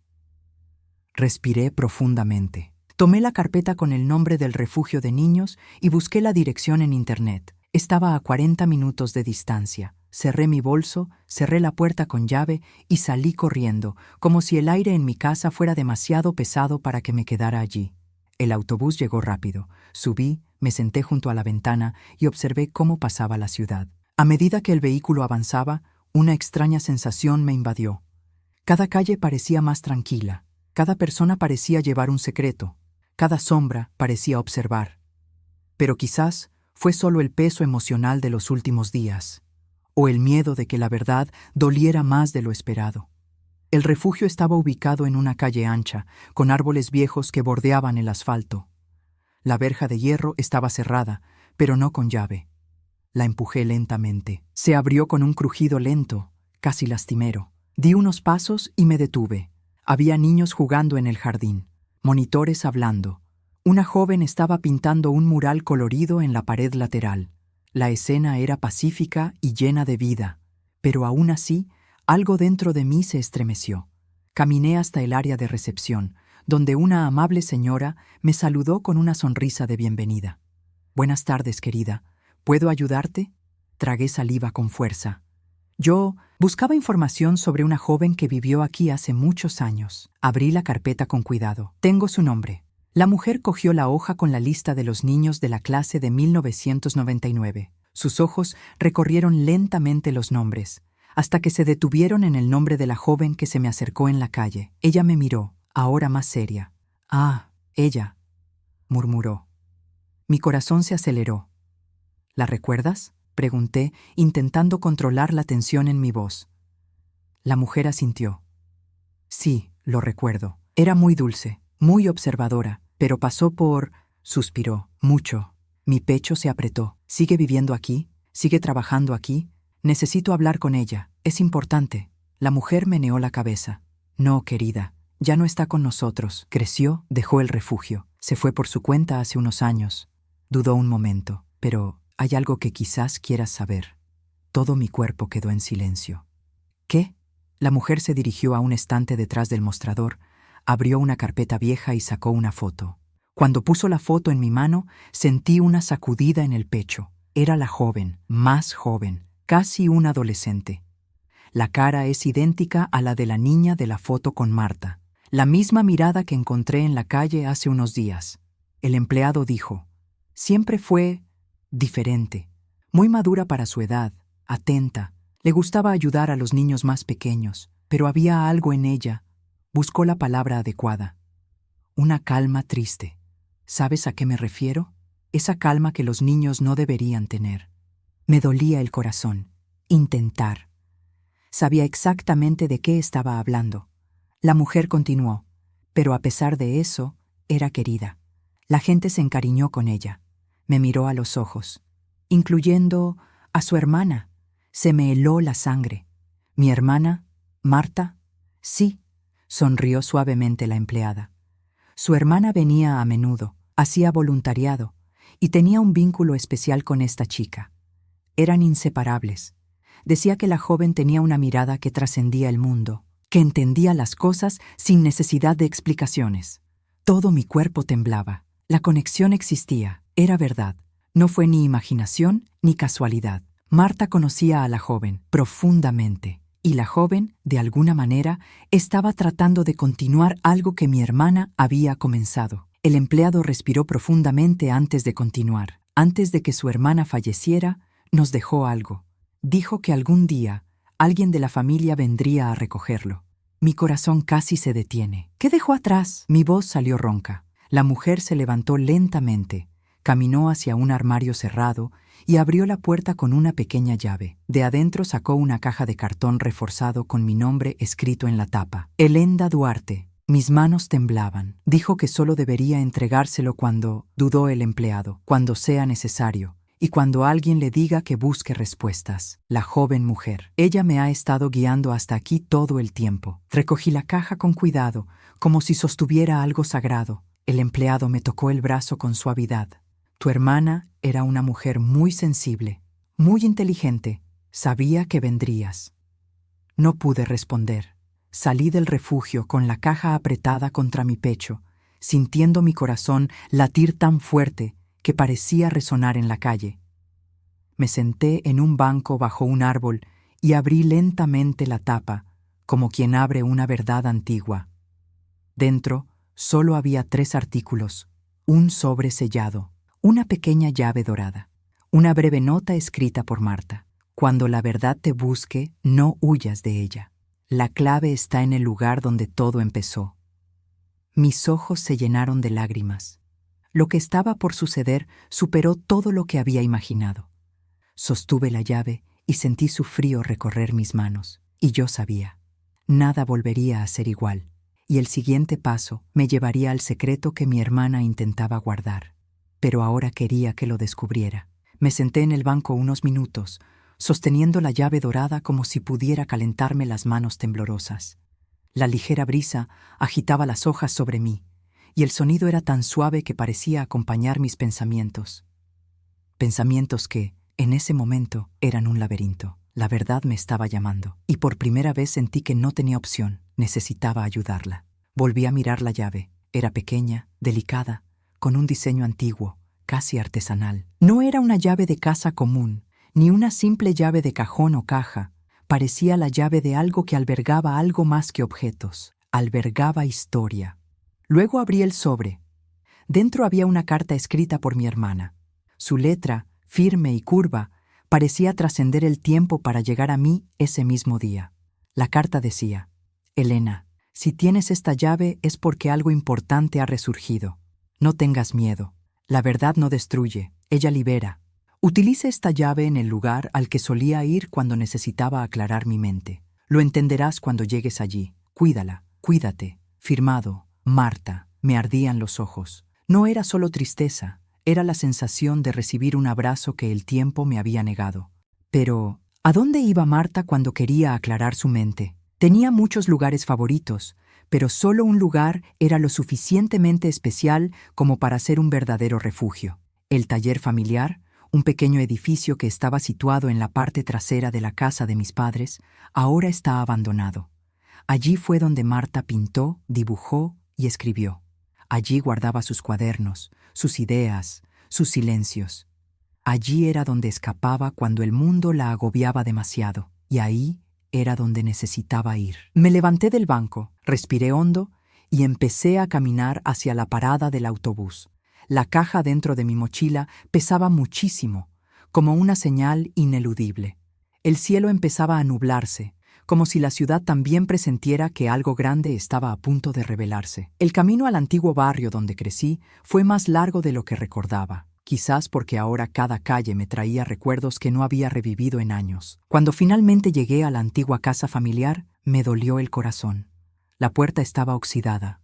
Respiré profundamente. Tomé la carpeta con el nombre del refugio de niños y busqué la dirección en Internet. Estaba a 40 minutos de distancia. Cerré mi bolso, cerré la puerta con llave y salí corriendo, como si el aire en mi casa fuera demasiado pesado para que me quedara allí. El autobús llegó rápido. Subí, me senté junto a la ventana y observé cómo pasaba la ciudad. A medida que el vehículo avanzaba, una extraña sensación me invadió. Cada calle parecía más tranquila. Cada persona parecía llevar un secreto. Cada sombra parecía observar. Pero quizás fue solo el peso emocional de los últimos días, o el miedo de que la verdad doliera más de lo esperado. El refugio estaba ubicado en una calle ancha, con árboles viejos que bordeaban el asfalto. La verja de hierro estaba cerrada, pero no con llave. La empujé lentamente. Se abrió con un crujido lento, casi lastimero. Di unos pasos y me detuve. Había niños jugando en el jardín, monitores hablando. Una joven estaba pintando un mural colorido en la pared lateral. La escena era pacífica y llena de vida, pero aún así, algo dentro de mí se estremeció. Caminé hasta el área de recepción, donde una amable señora me saludó con una sonrisa de bienvenida. «Buenas tardes, querida. ¿Puedo ayudarte?» Tragué saliva con fuerza. Yo buscaba información sobre una joven que vivió aquí hace muchos años. Abrí la carpeta con cuidado. «Tengo su nombre». La mujer cogió la hoja con la lista de los niños de la clase de 1999. Sus ojos recorrieron lentamente los nombres, hasta que se detuvieron en el nombre de la joven que se me acercó en la calle. Ella me miró, ahora más seria. «Ah, ella», murmuró. Mi corazón se aceleró. «¿La recuerdas?», pregunté, intentando controlar la tensión en mi voz. La mujer asintió. «Sí, lo recuerdo. Era muy dulce, muy observadora, pero pasó por...», suspiró, «mucho». Mi pecho se apretó. «¿Sigue viviendo aquí? ¿Sigue trabajando aquí? Necesito hablar con ella. Es importante». La mujer meneó la cabeza. «No, querida, ya no está con nosotros. Creció, dejó el refugio. Se fue por su cuenta hace unos años». Dudó un momento. «Pero hay algo que quizás quieras saber». Todo mi cuerpo quedó en silencio. «¿Qué?». La mujer se dirigió a un estante detrás del mostrador, abrió una carpeta vieja y sacó una foto. Cuando puso la foto en mi mano, sentí una sacudida en el pecho. Era la joven, más joven, casi un adolescente. La cara es idéntica a la de la niña de la foto con Marta. La misma mirada que encontré en la calle hace unos días. El empleado dijo, «Siempre fue diferente, muy madura para su edad, atenta. Le gustaba ayudar a los niños más pequeños, pero había algo en ella». Buscó la palabra adecuada. Una calma triste. ¿Sabes a qué me refiero? Esa calma que los niños no deberían tener. Me dolía el corazón. Intentar. Sabía exactamente de qué estaba hablando. La mujer continuó, pero a pesar de eso, era querida. La gente se encariñó con ella. Me miró a los ojos, incluyendo a su hermana. Se me heló la sangre. ¿Mi hermana? ¿Marta? Sí, sonrió suavemente la empleada. Su hermana venía a menudo, hacía voluntariado, y tenía un vínculo especial con esta chica. Eran inseparables. Decía que la joven tenía una mirada que trascendía el mundo, que entendía las cosas sin necesidad de explicaciones. Todo mi cuerpo temblaba. La conexión existía, era verdad. No fue ni imaginación ni casualidad. Marta conocía a la joven profundamente, y la joven, de alguna manera, estaba tratando de continuar algo que mi hermana había comenzado. El empleado respiró profundamente antes de continuar. Antes de que su hermana falleciera, nos dejó algo. Dijo que algún día alguien de la familia vendría a recogerlo. Mi corazón casi se detiene. ¿Qué dejó atrás? Mi voz salió ronca. La mujer se levantó lentamente, caminó hacia un armario cerrado y abrió la puerta con una pequeña llave. De adentro sacó una caja de cartón reforzado con mi nombre escrito en la tapa. Elenda Duarte. Mis manos temblaban. Dijo que solo debería entregárselo cuando, dudó el empleado, cuando sea necesario, y cuando alguien le diga que busque respuestas. La joven mujer. Ella me ha estado guiando hasta aquí todo el tiempo. Recogí la caja con cuidado, como si sostuviera algo sagrado. El empleado me tocó el brazo con suavidad. Tu hermana era una mujer muy sensible, muy inteligente. Sabía que vendrías. No pude responder. Salí del refugio con la caja apretada contra mi pecho, sintiendo mi corazón latir tan fuerte que parecía resonar en la calle. Me senté en un banco bajo un árbol y abrí lentamente la tapa, como quien abre una verdad antigua. Dentro solo había 3 artículos, un sobre sellado, una pequeña llave dorada, una breve nota escrita por Marta. Cuando la verdad te busque, no huyas de ella. La clave está en el lugar donde todo empezó. Mis ojos se llenaron de lágrimas. Lo que estaba por suceder superó todo lo que había imaginado. Sostuve la llave y sentí su frío recorrer mis manos. Y yo sabía, nada volvería a ser igual. Y el siguiente paso me llevaría al secreto que mi hermana intentaba guardar. pero ahora quería que lo descubriera. Me senté en el banco unos minutos, sosteniendo la llave dorada como si pudiera calentarme las manos temblorosas. La ligera brisa agitaba las hojas sobre mí, y el sonido era tan suave que parecía acompañar mis pensamientos. Pensamientos que, en ese momento, eran un laberinto. La verdad me estaba llamando, y por primera vez sentí que no tenía opción, necesitaba ayudarla. Volví a mirar la llave. Era pequeña, delicada, con un diseño antiguo, casi artesanal. No era una llave de casa común, ni una simple llave de cajón o caja. Parecía la llave de algo que albergaba algo más que objetos. Albergaba historia. Luego abrí el sobre. Dentro había una carta escrita por mi hermana. Su letra, firme y curva, parecía trascender el tiempo para llegar a mí ese mismo día. La carta decía: Elena, si tienes esta llave es porque algo importante ha resurgido. No tengas miedo. La verdad no destruye, ella libera. Utilice esta llave en el lugar al que solía ir cuando necesitaba aclarar mi mente. Lo entenderás cuando llegues allí. Cuídala, cuídate. Firmado, Marta. Me ardían los ojos. No era solo tristeza, era la sensación de recibir un abrazo que el tiempo me había negado. Pero, ¿a dónde iba Marta cuando quería aclarar su mente? Tenía muchos lugares favoritos, pero solo un lugar era lo suficientemente especial como para ser un verdadero refugio. El taller familiar, un pequeño edificio que estaba situado en la parte trasera de la casa de mis padres, ahora está abandonado. Allí fue donde Marta pintó, dibujó y escribió. Allí guardaba sus cuadernos, sus ideas, sus silencios. Allí era donde escapaba cuando el mundo la agobiaba demasiado, y ahí era donde necesitaba ir. Me levanté del banco, respiré hondo y empecé a caminar hacia la parada del autobús. La caja dentro de mi mochila pesaba muchísimo, como una señal ineludible. El cielo empezaba a nublarse, como si la ciudad también presentiera que algo grande estaba a punto de revelarse. El camino al antiguo barrio donde crecí fue más largo de lo que recordaba, quizás porque ahora cada calle me traía recuerdos que no había revivido en años. Cuando finalmente llegué a la antigua casa familiar, me dolió el corazón. La puerta estaba oxidada,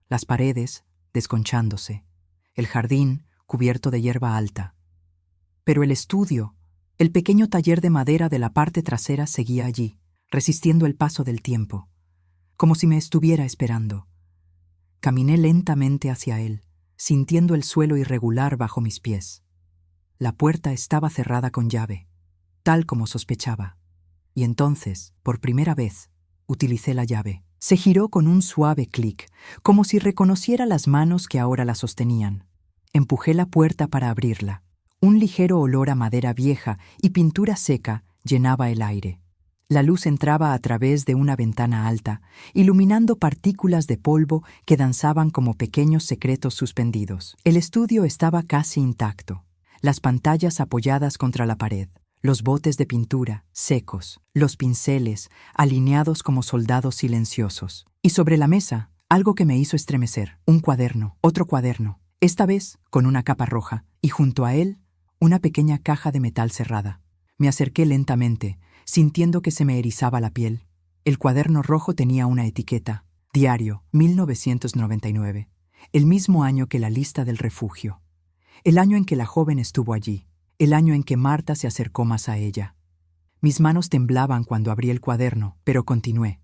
las paredes desconchándose, el jardín cubierto de hierba alta. Pero el estudio, el pequeño taller de madera de la parte trasera seguía allí, resistiendo el paso del tiempo, como si me estuviera esperando. Caminé lentamente hacia él, sintiendo el suelo irregular bajo mis pies. La puerta estaba cerrada con llave, tal como sospechaba. Y entonces, por primera vez, utilicé la llave. Se giró con un suave clic, como si reconociera las manos que ahora la sostenían. Empujé la puerta para abrirla. Un ligero olor a madera vieja y pintura seca llenaba el aire. La luz entraba a través de una ventana alta, iluminando partículas de polvo que danzaban como pequeños secretos suspendidos. El estudio estaba casi intacto. Las pantallas apoyadas contra la pared, los botes de pintura, secos, los pinceles, alineados como soldados silenciosos. Y sobre la mesa, algo que me hizo estremecer, un cuaderno, otro cuaderno, esta vez con una capa roja, y junto a él, una pequeña caja de metal cerrada. Me acerqué lentamente, sintiendo que se me erizaba la piel. El cuaderno rojo tenía una etiqueta, Diario, 1999, el mismo año que la lista del refugio, el año en que la joven estuvo allí, el año en que Marta se acercó más a ella. Mis manos temblaban cuando abrí el cuaderno, pero continué.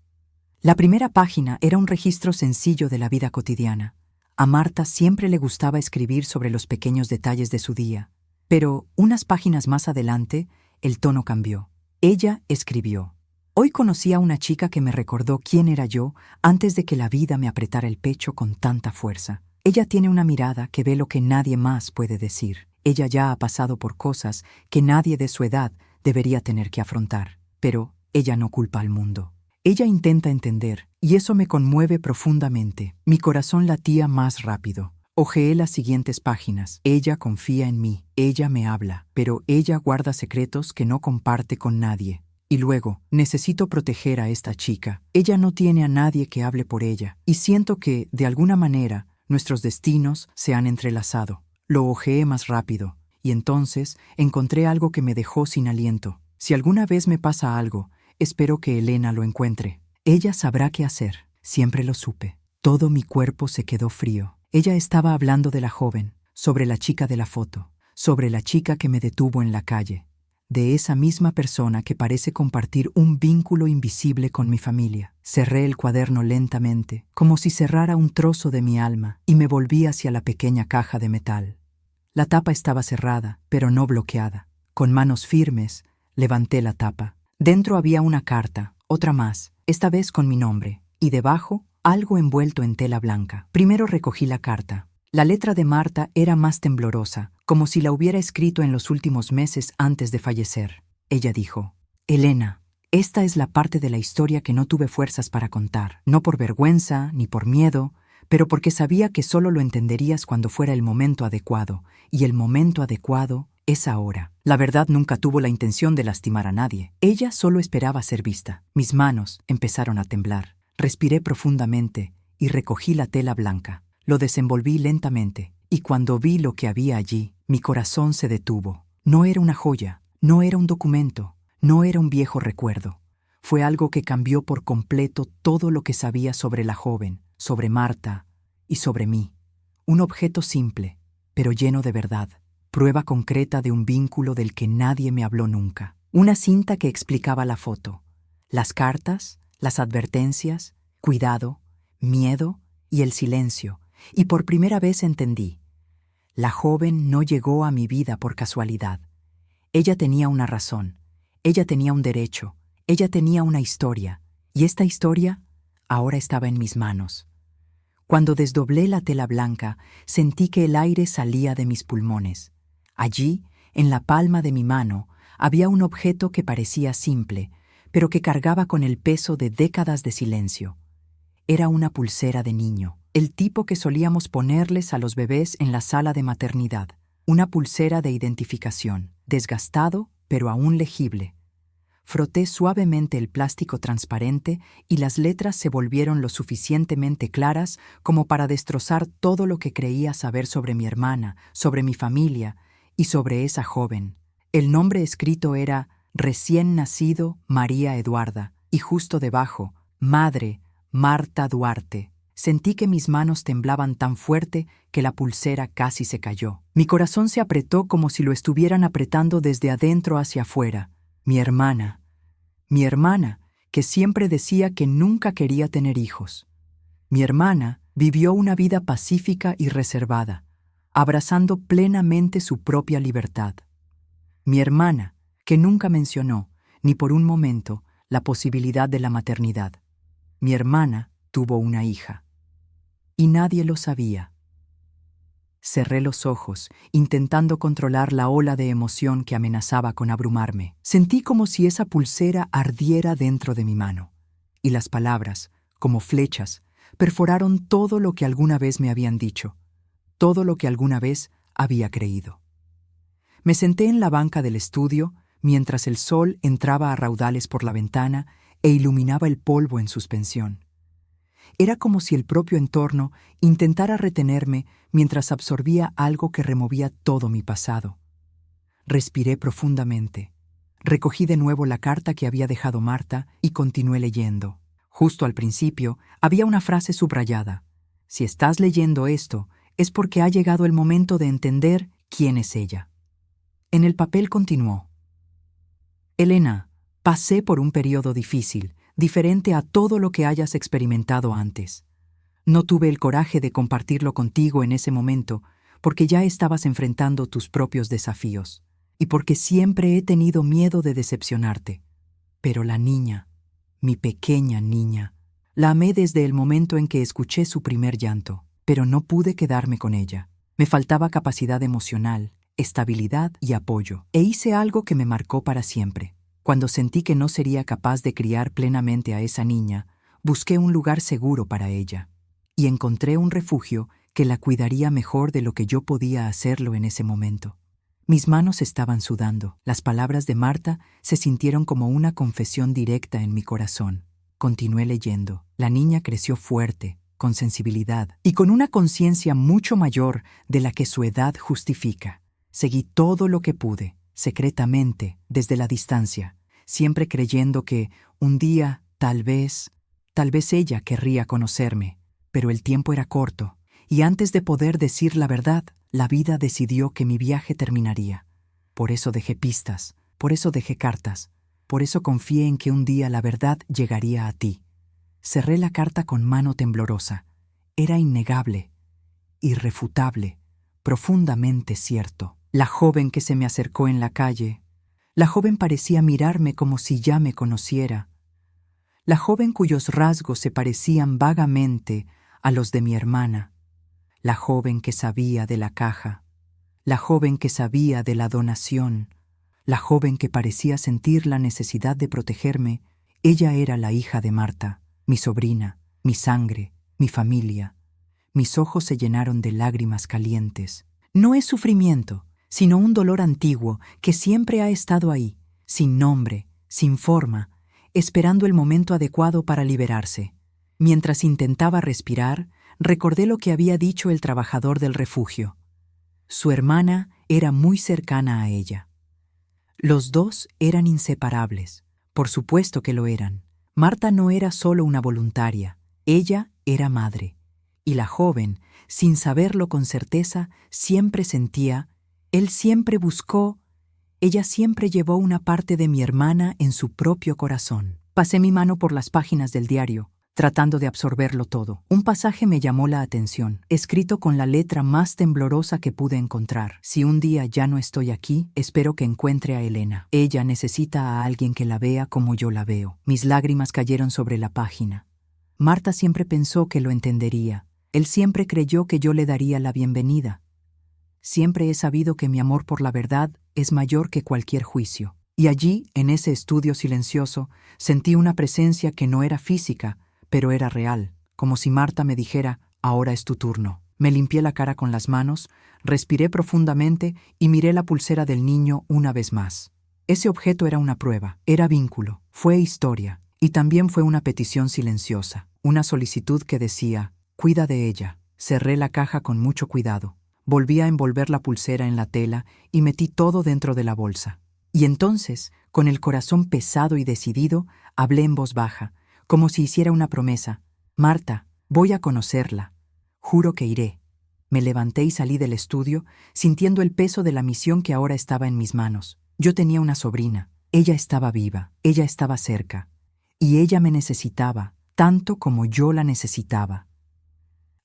La primera página era un registro sencillo de la vida cotidiana. A Marta siempre le gustaba escribir sobre los pequeños detalles de su día, pero unas páginas más adelante, el tono cambió. Ella escribió: Hoy conocí a una chica que me recordó quién era yo antes de que la vida me apretara el pecho con tanta fuerza. Ella tiene una mirada que ve lo que nadie más puede decir. Ella ya ha pasado por cosas que nadie de su edad debería tener que afrontar. Pero ella no culpa al mundo. Ella intenta entender, y eso me conmueve profundamente. Mi corazón latía más rápido. Hojeé las siguientes páginas. Ella confía en mí, ella me habla, pero ella guarda secretos que no comparte con nadie. Y luego, necesito proteger a esta chica. Ella no tiene a nadie que hable por ella, y siento que, de alguna manera, nuestros destinos se han entrelazado. Lo hojeé más rápido, y entonces encontré algo que me dejó sin aliento. Si alguna vez me pasa algo, espero que Elena lo encuentre. Ella sabrá qué hacer. Siempre lo supe. Todo mi cuerpo se quedó frío. Ella estaba hablando de la joven, sobre la chica de la foto, sobre la chica que me detuvo en la calle, de esa misma persona que parece compartir un vínculo invisible con mi familia. Cerré el cuaderno lentamente, como si cerrara un trozo de mi alma, y me volví hacia la pequeña caja de metal. La tapa estaba cerrada, pero no bloqueada. Con manos firmes, levanté la tapa. Dentro había una carta, otra más, esta vez con mi nombre, y debajo, algo envuelto en tela blanca. Primero recogí la carta. La letra de Marta era más temblorosa, como si la hubiera escrito en los últimos meses antes de fallecer. Ella dijo: «Elena, esta es la parte de la historia que no tuve fuerzas para contar, no por vergüenza ni por miedo, pero porque sabía que solo lo entenderías cuando fuera el momento adecuado, y el momento adecuado es ahora». La verdad nunca tuvo la intención de lastimar a nadie. Ella solo esperaba ser vista. Mis manos empezaron a temblar. Respiré profundamente y recogí la tela blanca. Lo desenvolví lentamente, y cuando vi lo que había allí, mi corazón se detuvo. No era una joya, no era un documento, no era un viejo recuerdo. Fue algo que cambió por completo todo lo que sabía sobre la joven, sobre Marta y sobre mí. Un objeto simple, pero lleno de verdad. Prueba concreta de un vínculo del que nadie me habló nunca. Una cinta que explicaba la foto, las cartas, las advertencias, cuidado, miedo y el silencio. Y por primera vez entendí. La joven no llegó a mi vida por casualidad. Ella tenía una razón, ella tenía un derecho, ella tenía una historia, y esta historia ahora estaba en mis manos. Cuando desdoblé la tela blanca, sentí que el aire salía de mis pulmones. Allí, en la palma de mi mano, había un objeto que parecía simple, pero que cargaba con el peso de décadas de silencio. Era una pulsera de niño, el tipo que solíamos ponerles a los bebés en la sala de maternidad. Una pulsera de identificación, desgastado, pero aún legible. Froté suavemente el plástico transparente y las letras se volvieron lo suficientemente claras como para destrozar todo lo que creía saber sobre mi hermana, sobre mi familia y sobre esa joven. El nombre escrito era Recién nacido María Eduarda y justo debajo, Madre Marta Duarte. Sentí que mis manos temblaban tan fuerte que la pulsera casi se cayó. Mi corazón se apretó como si lo estuvieran apretando desde adentro hacia afuera. Mi hermana, que siempre decía que nunca quería tener hijos. Mi hermana vivió una vida pacífica y reservada, abrazando plenamente su propia libertad. Mi hermana, que nunca mencionó, ni por un momento, la posibilidad de la maternidad. Mi hermana tuvo una hija. Y nadie lo sabía. Cerré los ojos, intentando controlar la ola de emoción que amenazaba con abrumarme. Sentí como si esa pulsera ardiera dentro de mi mano, y las palabras, como flechas, perforaron todo lo que alguna vez me habían dicho, todo lo que alguna vez había creído. Me senté en la banca del estudio mientras el sol entraba a raudales por la ventana e iluminaba el polvo en suspensión. Era como si el propio entorno intentara retenerme mientras absorbía algo que removía todo mi pasado. Respiré profundamente. Recogí de nuevo la carta que había dejado Marta y continué leyendo. Justo al principio había una frase subrayada. Si estás leyendo esto, es porque ha llegado el momento de entender quién es ella. En el papel continuó. Elena, pasé por un periodo difícil, diferente a todo lo que hayas experimentado antes. No tuve el coraje de compartirlo contigo en ese momento, porque ya estabas enfrentando tus propios desafíos, y porque siempre he tenido miedo de decepcionarte. Pero la niña, mi pequeña niña, la amé desde el momento en que escuché su primer llanto, pero no pude quedarme con ella. Me faltaba capacidad emocional, estabilidad y apoyo, e hice algo que me marcó para siempre. Cuando sentí que no sería capaz de criar plenamente a esa niña, busqué un lugar seguro para ella, y encontré un refugio que la cuidaría mejor de lo que yo podía hacerlo en ese momento. Mis manos estaban sudando. Las palabras de Marta se sintieron como una confesión directa en mi corazón. Continué leyendo. La niña creció fuerte, con sensibilidad y con una conciencia mucho mayor de la que su edad justifica. Seguí todo lo que pude, secretamente, desde la distancia, siempre creyendo que un día, tal vez ella querría conocerme, pero el tiempo era corto, y antes de poder decir la verdad, La vida decidió que mi viaje terminaría. Por eso dejé pistas, por eso dejé cartas, por eso confié en que un día la verdad llegaría a ti. Cerré la carta con mano temblorosa. Era innegable, irrefutable, profundamente cierto. La joven que se me acercó en la calle, la joven parecía mirarme como si ya me conociera. La joven cuyos rasgos se parecían vagamente a los de mi hermana. La joven que sabía de la caja. La joven que sabía de la donación. La joven que parecía sentir la necesidad de protegerme. Ella era la hija de Marta, mi sobrina, mi sangre, mi familia. Mis ojos se llenaron de lágrimas calientes. No es sufrimiento, sino un dolor antiguo que siempre ha estado ahí, sin nombre, sin forma, esperando el momento adecuado para liberarse. Mientras intentaba respirar, recordé lo que había dicho el trabajador del refugio. Su hermana era muy cercana a ella. Los dos eran inseparables. Por supuesto que lo eran. Marta no era solo una voluntaria, ella era madre. Y la joven, sin saberlo con certeza, siempre sentía, él siempre buscó, ella siempre llevó una parte de mi hermana en su propio corazón. Pasé mi mano por las páginas del diario, tratando de absorberlo todo. Un pasaje me llamó la atención, escrito con la letra más temblorosa que pude encontrar. Si un día ya no estoy aquí, espero que encuentre a Elena. Ella necesita a alguien que la vea como yo la veo. Mis lágrimas cayeron sobre la página. Marta siempre pensó que lo entendería. Él siempre creyó que yo le daría la bienvenida. Siempre he sabido que mi amor por la verdad es mayor que cualquier juicio. Y allí, en ese estudio silencioso, sentí una presencia que no era física, pero era real, como si Marta me dijera, ahora es tu turno. Me limpié la cara con las manos, respiré profundamente y miré la pulsera del niño una vez más. Ese objeto era una prueba, era vínculo, fue historia, y también fue una petición silenciosa, una solicitud que decía, cuida de ella. Cerré la caja con mucho cuidado. Volví a envolver la pulsera en la tela y metí todo dentro de la bolsa. Y entonces, con el corazón pesado y decidido, hablé en voz baja, como si hiciera una promesa. Marta, voy a conocerla. Juro que iré. Me levanté y salí del estudio, sintiendo el peso de la misión que ahora estaba en mis manos. Yo tenía una sobrina. Ella estaba viva. Ella estaba cerca. Y ella me necesitaba, tanto como yo la necesitaba.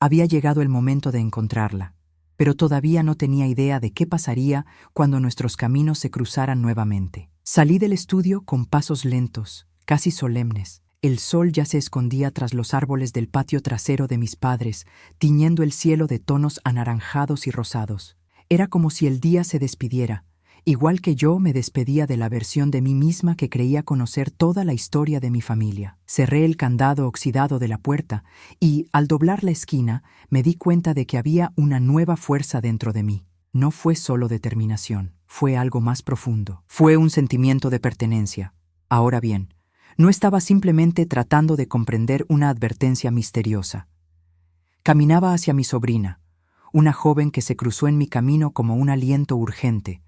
Había llegado el momento de encontrarla, pero todavía no tenía idea de qué pasaría cuando nuestros caminos se cruzaran nuevamente. Salí del estudio con pasos lentos, casi solemnes. El sol ya se escondía tras los árboles del patio trasero de mis padres, tiñendo el cielo de tonos anaranjados y rosados. Era como si el día se despidiera, igual que yo me despedía de la versión de mí misma que creía conocer toda la historia de mi familia. Cerré el candado oxidado de la puerta y, al doblar la esquina, me di cuenta de que había una nueva fuerza dentro de mí. No fue solo determinación, fue algo más profundo. Fue un sentimiento de pertenencia. Ahora bien, no estaba simplemente tratando de comprender una advertencia misteriosa. Caminaba hacia mi sobrina, una joven que se cruzó en mi camino como un aliento urgente,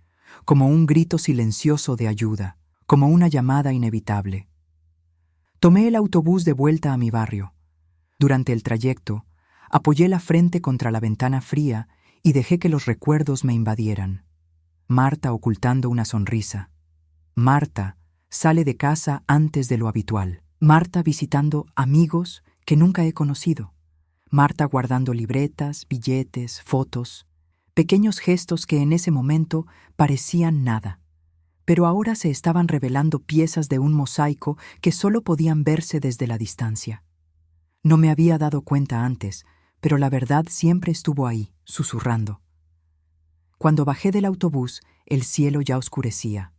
como un grito silencioso de ayuda, como una llamada inevitable. Tomé el autobús de vuelta a mi barrio. Durante el trayecto, apoyé la frente contra la ventana fría y dejé que los recuerdos me invadieran. Marta ocultando una sonrisa. Marta sale de casa antes de lo habitual. Marta visitando amigos que nunca he conocido. Marta guardando libretas, billetes, fotos. Pequeños gestos que en ese momento parecían nada, pero ahora se estaban revelando piezas de un mosaico que solo podían verse desde la distancia. No me había dado cuenta antes, pero la verdad siempre estuvo ahí, susurrando. Cuando bajé del autobús, el cielo ya oscurecía.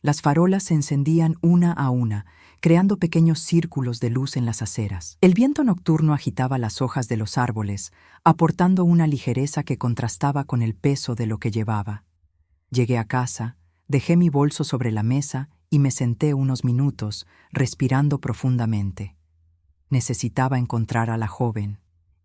Las farolas se encendían una a una, creando pequeños círculos de luz en las aceras. El viento nocturno agitaba las hojas de los árboles, aportando una ligereza que contrastaba con el peso de lo que llevaba. Llegué a casa, dejé mi bolso sobre la mesa y me senté unos minutos, respirando profundamente. Necesitaba encontrar a la joven,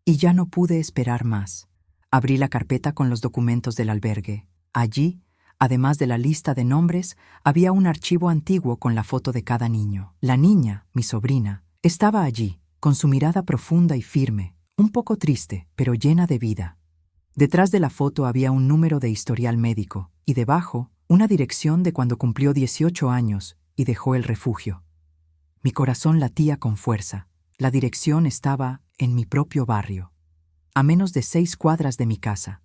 y ya no pude esperar más. Abrí la carpeta con los documentos del albergue. Allí, además de la lista de nombres, había un archivo antiguo con la foto de cada niño. La niña, mi sobrina, estaba allí, con su mirada profunda y firme, un poco triste, pero llena de vida. Detrás de la foto había un número de historial médico y debajo una dirección de cuando cumplió 18 años y dejó el refugio. Mi corazón latía con fuerza. La dirección estaba en mi propio barrio, a menos de 6 cuadras de mi casa.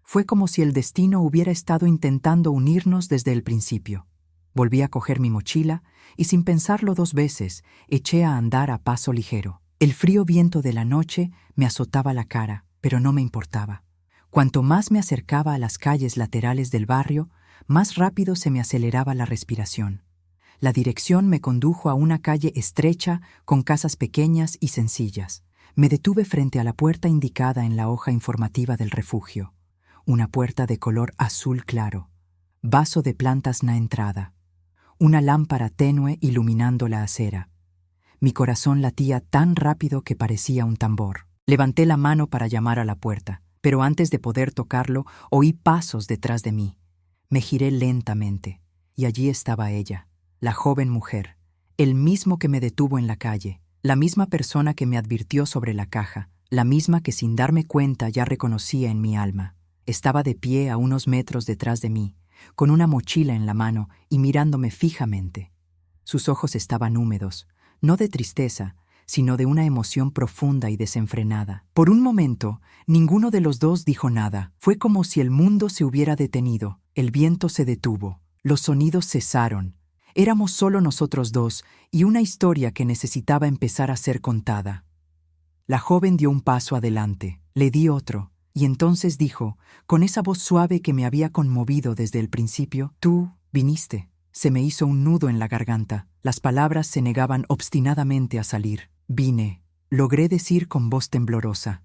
Fue como si el destino hubiera estado intentando unirnos desde el principio. Volví a coger mi mochila y sin pensarlo 2 veces, eché a andar a paso ligero. El frío viento de la noche me azotaba la cara, pero no me importaba. Cuanto más me acercaba a las calles laterales del barrio, más rápido se me aceleraba la respiración. La dirección me condujo a una calle estrecha con casas pequeñas y sencillas. Me detuve frente a la puerta indicada en la hoja informativa del refugio. Una puerta de color azul claro. Vaso de plantas na entrada. Una lámpara tenue iluminando la acera. Mi corazón latía tan rápido que parecía un tambor. Levanté la mano para llamar a la puerta, pero antes de poder tocarlo, oí pasos detrás de mí. Me giré lentamente, y allí estaba ella, la joven mujer, el mismo que me detuvo en la calle, la misma persona que me advirtió sobre la caja, la misma que sin darme cuenta ya reconocía en mi alma. Estaba de pie a unos metros detrás de mí, con una mochila en la mano y mirándome fijamente. Sus ojos estaban húmedos, no de tristeza, sino de una emoción profunda y desenfrenada. Por un momento, ninguno de los dos dijo nada. Fue como si el mundo se hubiera detenido. El viento se detuvo. Los sonidos cesaron. Éramos solo nosotros dos y una historia que necesitaba empezar a ser contada. La joven dio un paso adelante. Le di otro. Y entonces dijo, con esa voz suave que me había conmovido desde el principio, «Tú viniste». Se me hizo un nudo en la garganta. Las palabras se negaban obstinadamente a salir. «Vine», logré decir con voz temblorosa,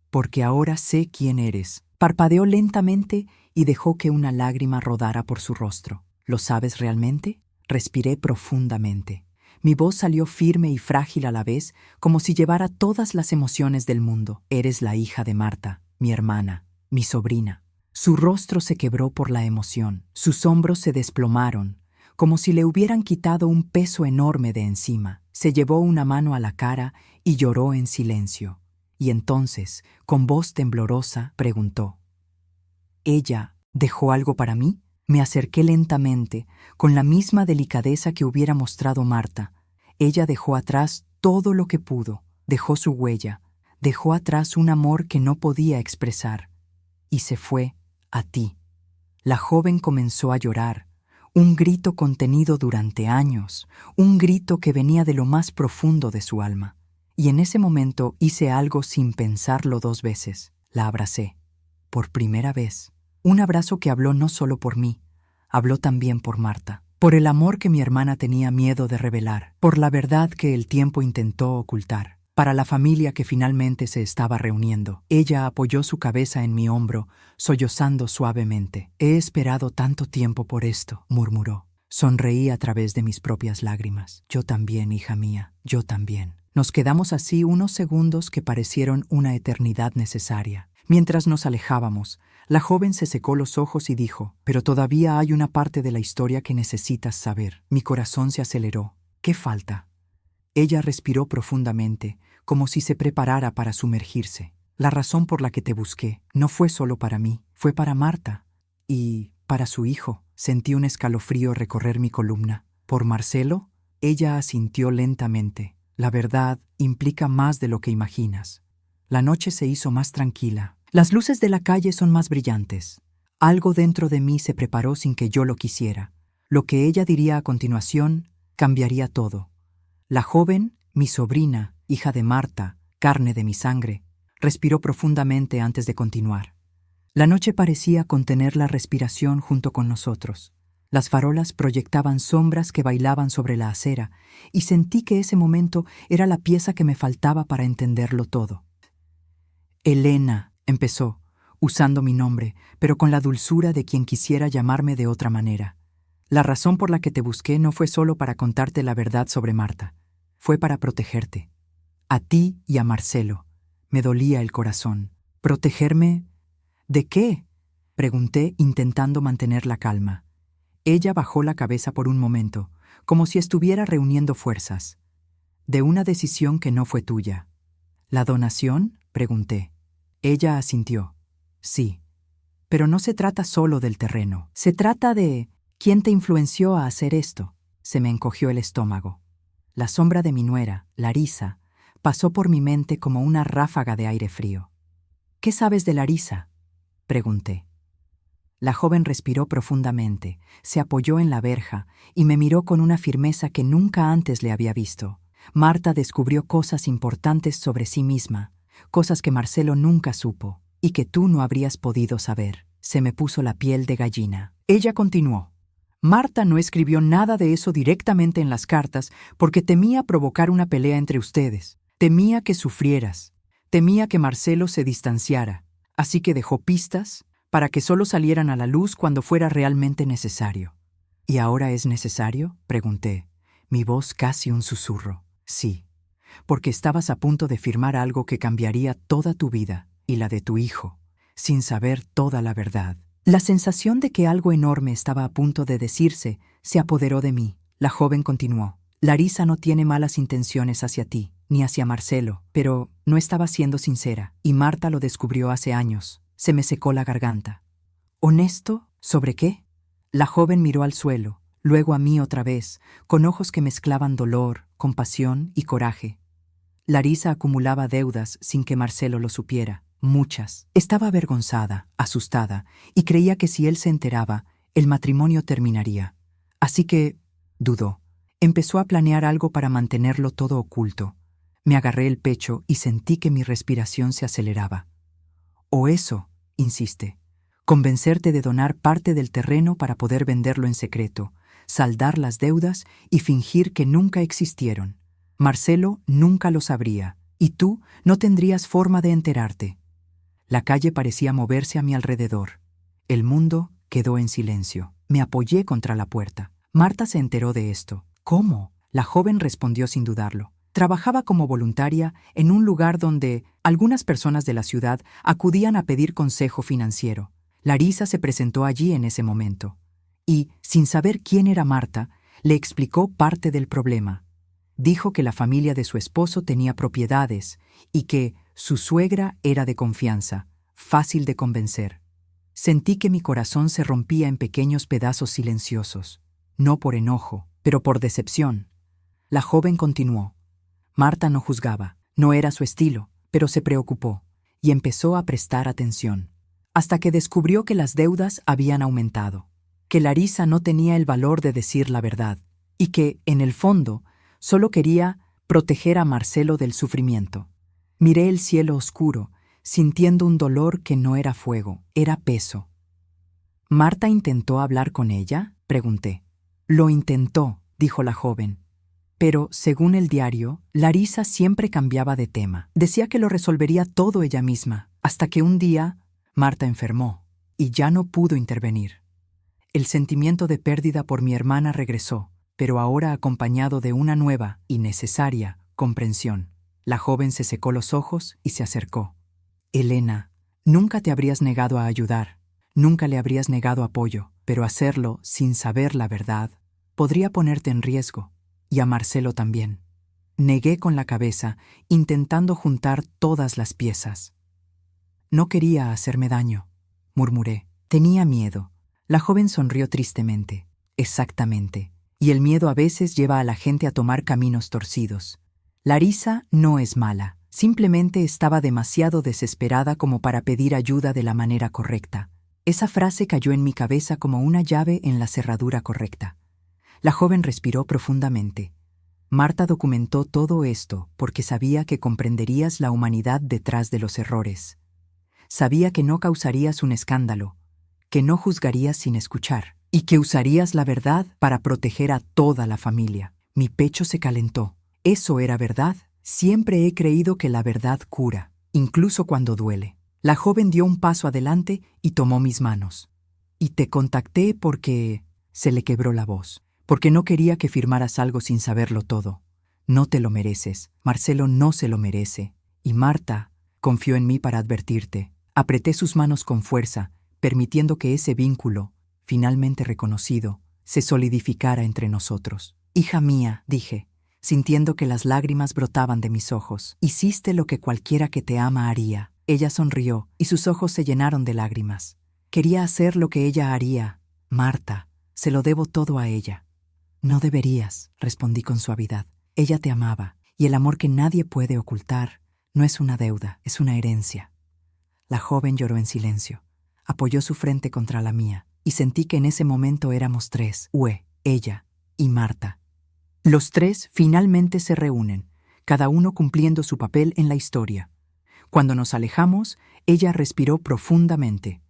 «porque ahora sé quién eres». Parpadeó lentamente y dejó que una lágrima rodara por su rostro. «¿Lo sabes realmente?» Respiré profundamente. Mi voz salió firme y frágil a la vez, como si llevara todas las emociones del mundo. «Eres la hija de Marta, mi hermana, mi sobrina». Su rostro se quebró por la emoción. Sus hombros se desplomaron, como si le hubieran quitado un peso enorme de encima. Se llevó una mano a la cara y lloró en silencio. Y entonces, con voz temblorosa, preguntó, «¿Ella dejó algo para mí?» Me acerqué lentamente, con la misma delicadeza que hubiera mostrado Marta. Ella dejó atrás todo lo que pudo, dejó su huella, dejó atrás un amor que no podía expresar. Y se fue a ti. La joven comenzó a llorar. Un grito contenido durante años, un grito que venía de lo más profundo de su alma. Y en ese momento hice algo sin pensarlo 2 veces. La abracé. Por primera vez. Un abrazo que habló no solo por mí, habló también por Marta. Por el amor que mi hermana tenía miedo de revelar. Por la verdad que el tiempo intentó ocultar. Para la familia que finalmente se estaba reuniendo. Ella apoyó su cabeza en mi hombro, sollozando suavemente. «He esperado tanto tiempo por esto», murmuró. Sonreí a través de mis propias lágrimas. «Yo también, hija mía, yo también». Nos quedamos así unos segundos que parecieron una eternidad necesaria. Mientras nos alejábamos, la joven se secó los ojos y dijo, «Pero todavía hay una parte de la historia que necesitas saber». Mi corazón se aceleró. «¿Qué falta?» Ella respiró profundamente, como si se preparara para sumergirse. «La razón por la que te busqué no fue solo para mí, fue para Marta y para su hijo». Sentí un escalofrío recorrer mi columna. «¿Por Marcelo?» Ella asintió lentamente. «La verdad implica más de lo que imaginas». La noche se hizo más tranquila. Las luces de la calle son más brillantes. Algo dentro de mí se preparó sin que yo lo quisiera. Lo que ella diría a continuación cambiaría todo. La joven, mi sobrina, hija de Marta, carne de mi sangre, respiró profundamente antes de continuar. La noche parecía contener la respiración junto con nosotros. Las farolas proyectaban sombras que bailaban sobre la acera, y sentí que ese momento era la pieza que me faltaba para entenderlo todo. «Elena», empezó, usando mi nombre, pero con la dulzura de quien quisiera llamarme de otra manera. «La razón por la que te busqué no fue solo para contarte la verdad sobre Marta. Fue para protegerte. A ti y a Marcelo». Me dolía el corazón. «¿Protegerme? ¿De qué?», pregunté, intentando mantener la calma. Ella bajó la cabeza por un momento, como si estuviera reuniendo fuerzas. «De una decisión que no fue tuya». «¿La donación?», pregunté. Ella asintió. Sí, pero no se trata solo del terreno. Se trata de quién te influenció a hacer esto. Se me encogió el estómago. La sombra de mi nuera, Larisa, pasó por mi mente como una ráfaga de aire frío. ¿Qué sabes de Larisa?, pregunté. La joven respiró profundamente, se apoyó en la verja y me miró con una firmeza que nunca antes le había visto. Marta descubrió cosas importantes sobre sí misma, cosas que Marcelo nunca supo y que tú no habrías podido saber. Se me puso la piel de gallina. Ella continuó. Marta no escribió nada de eso directamente en las cartas porque temía provocar una pelea entre ustedes. Temía que sufrieras. Temía que Marcelo se distanciara. Así que dejó pistas para que solo salieran a la luz cuando fuera realmente necesario. ¿Y ahora es necesario?, pregunté, mi voz casi un susurro. Sí, porque estabas a punto de firmar algo que cambiaría toda tu vida y la de tu hijo, sin saber toda la verdad. La sensación de que algo enorme estaba a punto de decirse se apoderó de mí. La joven continuó. Larisa no tiene malas intenciones hacia ti, ni hacia Marcelo, pero no estaba siendo sincera, y Marta lo descubrió hace años. Se me secó la garganta. ¿Honesto? ¿Sobre qué? La joven miró al suelo, luego a mí otra vez, con ojos que mezclaban dolor, compasión y coraje. Larisa acumulaba deudas sin que Marcelo lo supiera, muchas. Estaba avergonzada, asustada, y creía que si él se enteraba, el matrimonio terminaría. Así que dudó. Empezó a planear algo para mantenerlo todo oculto. Me agarré el pecho y sentí que mi respiración se aceleraba. O eso, insiste, convencerte de donar parte del terreno para poder venderlo en secreto, saldar las deudas y fingir que nunca existieron. Marcelo nunca lo sabría, y tú no tendrías forma de enterarte. La calle parecía moverse a mi alrededor. El mundo quedó en silencio. Me apoyé contra la puerta. Marta se enteró de esto. ¿Cómo? La joven respondió sin dudarlo. Trabajaba como voluntaria en un lugar donde algunas personas de la ciudad acudían a pedir consejo financiero. Larisa se presentó allí en ese momento y, sin saber quién era Marta, le explicó parte del problema. Dijo que la familia de su esposo tenía propiedades y que su suegra era de confianza, fácil de convencer. Sentí que mi corazón se rompía en pequeños pedazos silenciosos, no por enojo, pero por decepción. La joven continuó. Marta no juzgaba, no era su estilo, pero se preocupó y empezó a prestar atención, hasta que descubrió que las deudas habían aumentado, que Larisa no tenía el valor de decir la verdad y que, en el fondo, solo quería proteger a Marcelo del sufrimiento. Miré el cielo oscuro, sintiendo un dolor que no era fuego, era peso. ¿Marta intentó hablar con ella?, pregunté. Lo intentó, dijo la joven. Pero, según el diario, Larisa siempre cambiaba de tema. Decía que lo resolvería todo ella misma, hasta que un día Marta enfermó y ya no pudo intervenir. El sentimiento de pérdida por mi hermana regresó, pero ahora acompañado de una nueva y necesaria comprensión. La joven se secó los ojos y se acercó. Elena, nunca te habrías negado a ayudar, nunca le habrías negado apoyo, pero hacerlo sin saber la verdad podría ponerte en riesgo. Y a Marcelo también. Negué con la cabeza, intentando juntar todas las piezas. No quería hacerme daño, murmuré. Tenía miedo. La joven sonrió tristemente. Exactamente. Y el miedo a veces lleva a la gente a tomar caminos torcidos. Larisa no es mala. Simplemente estaba demasiado desesperada como para pedir ayuda de la manera correcta. Esa frase cayó en mi cabeza como una llave en la cerradura correcta. La joven respiró profundamente. Marta documentó todo esto porque sabía que comprenderías la humanidad detrás de los errores. Sabía que no causarías un escándalo, que no juzgarías sin escuchar, y que usarías la verdad para proteger a toda la familia. Mi pecho se calentó. Eso era verdad. Siempre he creído que la verdad cura, incluso cuando duele. La joven dio un paso adelante y tomó mis manos. Y te contacté porque... Se le quebró la voz. Porque no quería que firmaras algo sin saberlo todo. No te lo mereces. Marcelo no se lo merece. Y Marta confió en mí para advertirte. Apreté sus manos con fuerza, permitiendo que ese vínculo, finalmente reconocido, se solidificara entre nosotros. Hija mía, dije, sintiendo que las lágrimas brotaban de mis ojos, hiciste lo que cualquiera que te ama haría. Ella sonrió y sus ojos se llenaron de lágrimas. Quería hacer lo que ella haría. Marta, se lo debo todo a ella. No deberías, respondí con suavidad. Ella te amaba, y el amor que nadie puede ocultar no es una deuda, es una herencia. La joven lloró en silencio. Apoyó su frente contra la mía, y sentí que en ese momento éramos tres, ella y Marta. Los tres finalmente se reúnen, cada uno cumpliendo su papel en la historia. Cuando nos alejamos, ella respiró profundamente.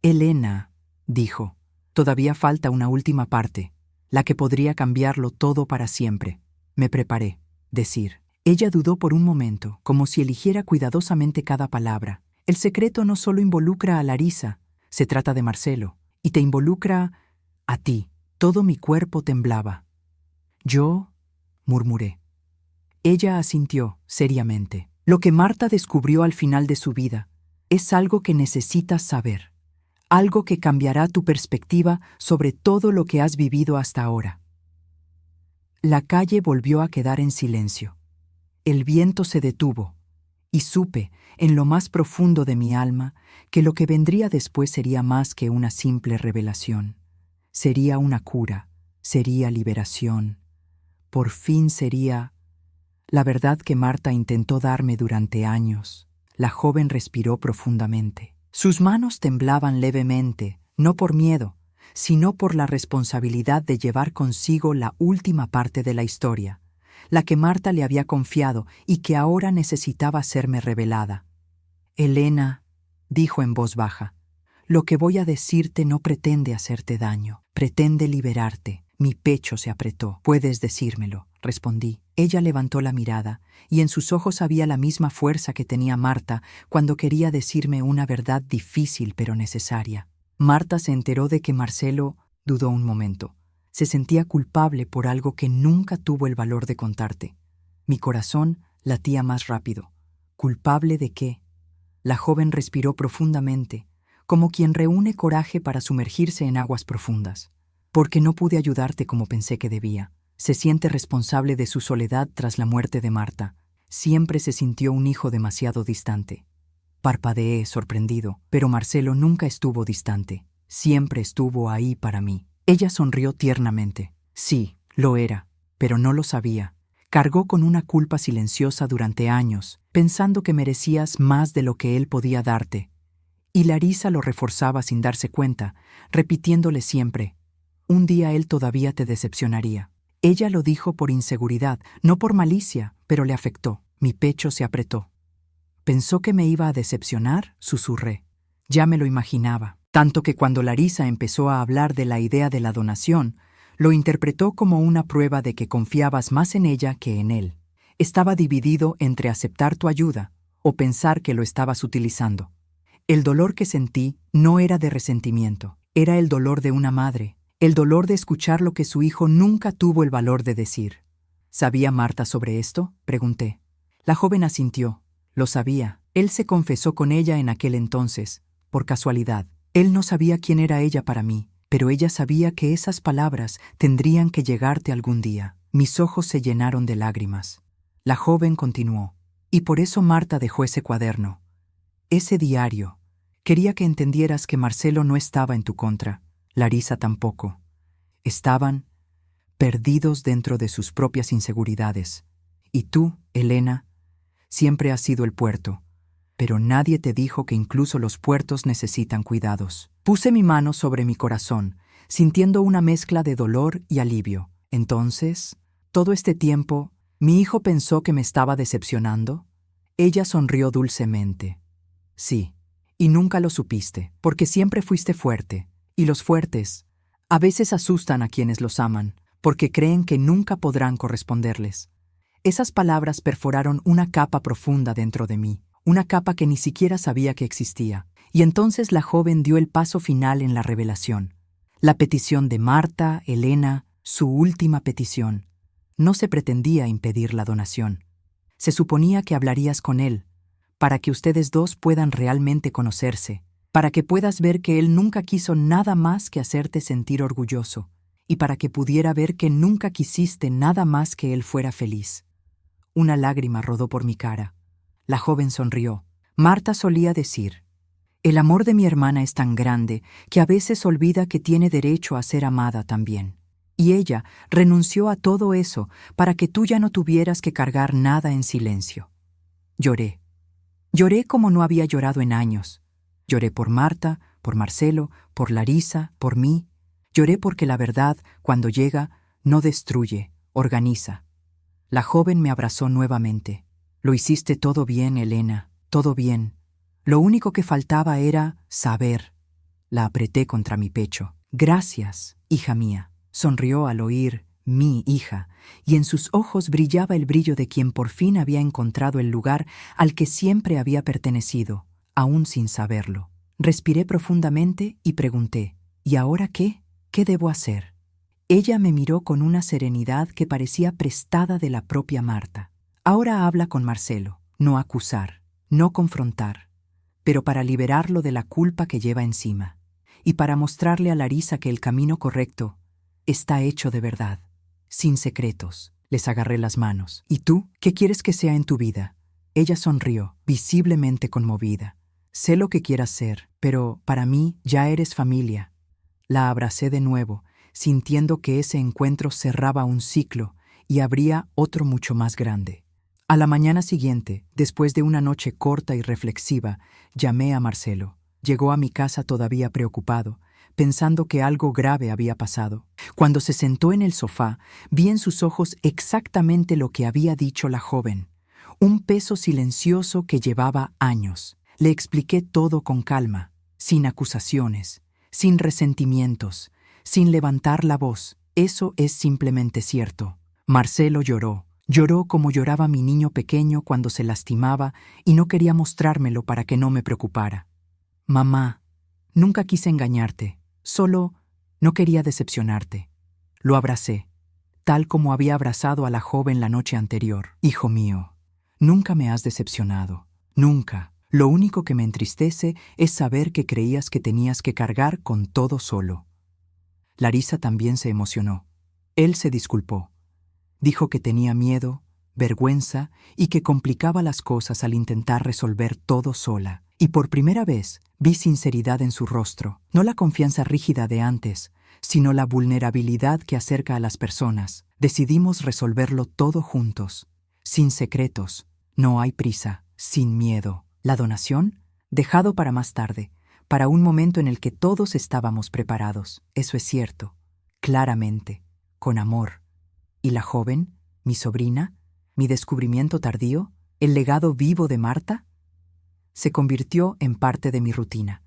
Elena, dijo, todavía falta una última parte, la que podría cambiarlo todo para siempre. Me preparé. Decir. Ella dudó por un momento, como si eligiera cuidadosamente cada palabra. El secreto no solo involucra a Larisa, se trata de Marcelo, y te involucra a ti. Todo mi cuerpo temblaba. Yo, murmuré. Ella asintió seriamente. Lo que Marta descubrió al final de su vida es algo que necesitas saber, algo que cambiará tu perspectiva sobre todo lo que has vivido hasta ahora. La calle volvió a quedar en silencio. El viento se detuvo, y supe, en lo más profundo de mi alma, que lo que vendría después sería más que una simple revelación. Sería una cura, sería liberación. Por fin sería la verdad que Marta intentó darme durante años. La joven respiró profundamente. Sus manos temblaban levemente, no por miedo, sino por la responsabilidad de llevar consigo la última parte de la historia, la que Marta le había confiado y que ahora necesitaba serme revelada. Elena, dijo en voz baja, lo que voy a decirte no pretende hacerte daño, pretende liberarte. Mi pecho se apretó. Puedes decírmelo, respondí. Ella levantó la mirada, y en sus ojos había la misma fuerza que tenía Marta cuando quería decirme una verdad difícil pero necesaria. Marta se enteró de que Marcelo dudó un momento. Se sentía culpable por algo que nunca tuvo el valor de contarte. Mi corazón latía más rápido. ¿Culpable de qué? La joven respiró profundamente, como quien reúne coraje para sumergirse en aguas profundas. Porque no pude ayudarte como pensé que debía. Se siente responsable de su soledad tras la muerte de Marta. Siempre se sintió un hijo demasiado distante. Parpadeé, sorprendido, pero Marcelo nunca estuvo distante. Siempre estuvo ahí para mí. Ella sonrió tiernamente. Sí, lo era, pero no lo sabía. Cargó con una culpa silenciosa durante años, pensando que merecías más de lo que él podía darte. Y Larisa lo reforzaba sin darse cuenta, repitiéndole siempre, un día él todavía te decepcionaría. Ella lo dijo por inseguridad, no por malicia, pero le afectó. Mi pecho se apretó. ¿Pensó que me iba a decepcionar? Susurré. Ya me lo imaginaba, tanto que cuando Larisa empezó a hablar de la idea de la donación, lo interpretó como una prueba de que confiabas más en ella que en él. Estaba dividido entre aceptar tu ayuda o pensar que lo estabas utilizando. El dolor que sentí no era de resentimiento, era el dolor de una madre. El dolor de escuchar lo que su hijo nunca tuvo el valor de decir. ¿Sabía Marta sobre esto? Pregunté. La joven asintió. Lo sabía. Él se confesó con ella en aquel entonces, por casualidad. Él no sabía quién era ella para mí, pero ella sabía que esas palabras tendrían que llegarte algún día. Mis ojos se llenaron de lágrimas. La joven continuó. Y por eso Marta dejó ese cuaderno. Ese diario. Quería que entendieras que Marcelo no estaba en tu contra. Larisa tampoco. Estaban perdidos dentro de sus propias inseguridades. Y tú, Elena, siempre has sido el puerto, pero nadie te dijo que incluso los puertos necesitan cuidados. Puse mi mano sobre mi corazón, sintiendo una mezcla de dolor y alivio. Entonces, todo este tiempo, ¿mi hijo pensó que me estaba decepcionando? Ella sonrió dulcemente. Sí, y nunca lo supiste, porque siempre fuiste fuerte. Y los fuertes a veces asustan a quienes los aman, porque creen que nunca podrán corresponderles. Esas palabras perforaron una capa profunda dentro de mí, una capa que ni siquiera sabía que existía. Y entonces la joven dio el paso final en la revelación. La petición de Marta, Elena, su última petición. No se pretendía impedir la donación. Se suponía que hablarías con él, para que ustedes dos puedan realmente conocerse, para que puedas ver que él nunca quiso nada más que hacerte sentir orgulloso, y para que pudiera ver que nunca quisiste nada más que él fuera feliz. Una lágrima rodó por mi cara. La joven sonrió. Marta solía decir, el amor de mi hermana es tan grande que a veces olvida que tiene derecho a ser amada también. Y ella renunció a todo eso para que tú ya no tuvieras que cargar nada en silencio. Lloré. Lloré como no había llorado en años. Lloré por Marta, por Marcelo, por Larisa, por mí. Lloré porque la verdad, cuando llega, no destruye, organiza. La joven me abrazó nuevamente. Lo hiciste todo bien, Elena, todo bien. Lo único que faltaba era saber. La apreté contra mi pecho. Gracias, hija mía. Sonrió al oír mi hija, y en sus ojos brillaba el brillo de quien por fin había encontrado el lugar al que siempre había pertenecido, aún sin saberlo. Respiré profundamente y pregunté, ¿y ahora qué? ¿Qué debo hacer? Ella me miró con una serenidad que parecía prestada de la propia Marta. Ahora habla con Marcelo, no acusar, no confrontar, pero para liberarlo de la culpa que lleva encima, y para mostrarle a Larisa que el camino correcto está hecho de verdad, sin secretos. Les agarré las manos. ¿Y tú? ¿Qué quieres que sea en tu vida? Ella sonrió, visiblemente conmovida. Sé lo que quieras ser, pero para mí ya eres familia. La abracé de nuevo, sintiendo que ese encuentro cerraba un ciclo y abría otro mucho más grande. A la mañana siguiente, después de una noche corta y reflexiva, llamé a Marcelo. Llegó a mi casa todavía preocupado, pensando que algo grave había pasado. Cuando se sentó en el sofá, vi en sus ojos exactamente lo que había dicho la joven, un peso silencioso que llevaba años. Le expliqué todo con calma, sin acusaciones, sin resentimientos, sin levantar la voz. Eso es simplemente cierto. Marcelo lloró. Lloró como lloraba mi niño pequeño cuando se lastimaba y no quería mostrármelo para que no me preocupara. Mamá, nunca quise engañarte, solo no quería decepcionarte. Lo abracé, tal como había abrazado a la joven la noche anterior. Hijo mío, nunca me has decepcionado, nunca. Lo único que me entristece es saber que creías que tenías que cargar con todo solo. Larisa también se emocionó. Él se disculpó. Dijo que tenía miedo, vergüenza y que complicaba las cosas al intentar resolver todo sola. Y por primera vez vi sinceridad en su rostro, no la confianza rígida de antes, sino la vulnerabilidad que acerca a las personas. Decidimos resolverlo todo juntos, sin secretos, no hay prisa, sin miedo. La donación, dejado para más tarde, para un momento en el que todos estábamos preparados. Eso es cierto, claramente, con amor. ¿Y la joven, mi sobrina, mi descubrimiento tardío, el legado vivo de Marta? Se convirtió en parte de mi rutina.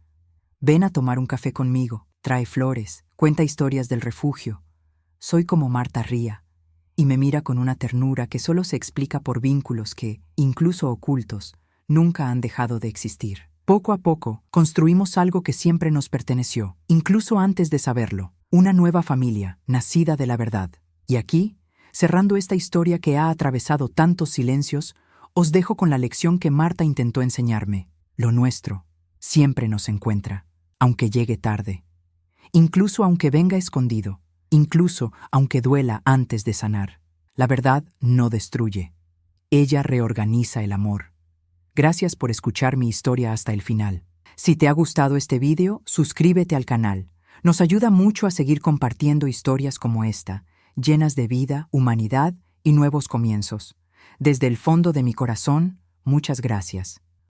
Ven a tomar un café conmigo, trae flores, cuenta historias del refugio. Soy como Marta Ría, y me mira con una ternura que solo se explica por vínculos que, incluso ocultos, nunca han dejado de existir. Poco a poco, construimos algo que siempre nos perteneció, incluso antes de saberlo, una nueva familia, nacida de la verdad. Y aquí, cerrando esta historia que ha atravesado tantos silencios, os dejo con la lección que Marta intentó enseñarme. Lo nuestro siempre nos encuentra, aunque llegue tarde. Incluso aunque venga escondido, incluso aunque duela antes de sanar. La verdad no destruye. Ella reorganiza el amor. Gracias por escuchar mi historia hasta el final. Si te ha gustado este vídeo, suscríbete al canal. Nos ayuda mucho a seguir compartiendo historias como esta, llenas de vida, humanidad y nuevos comienzos. Desde el fondo de mi corazón, muchas gracias.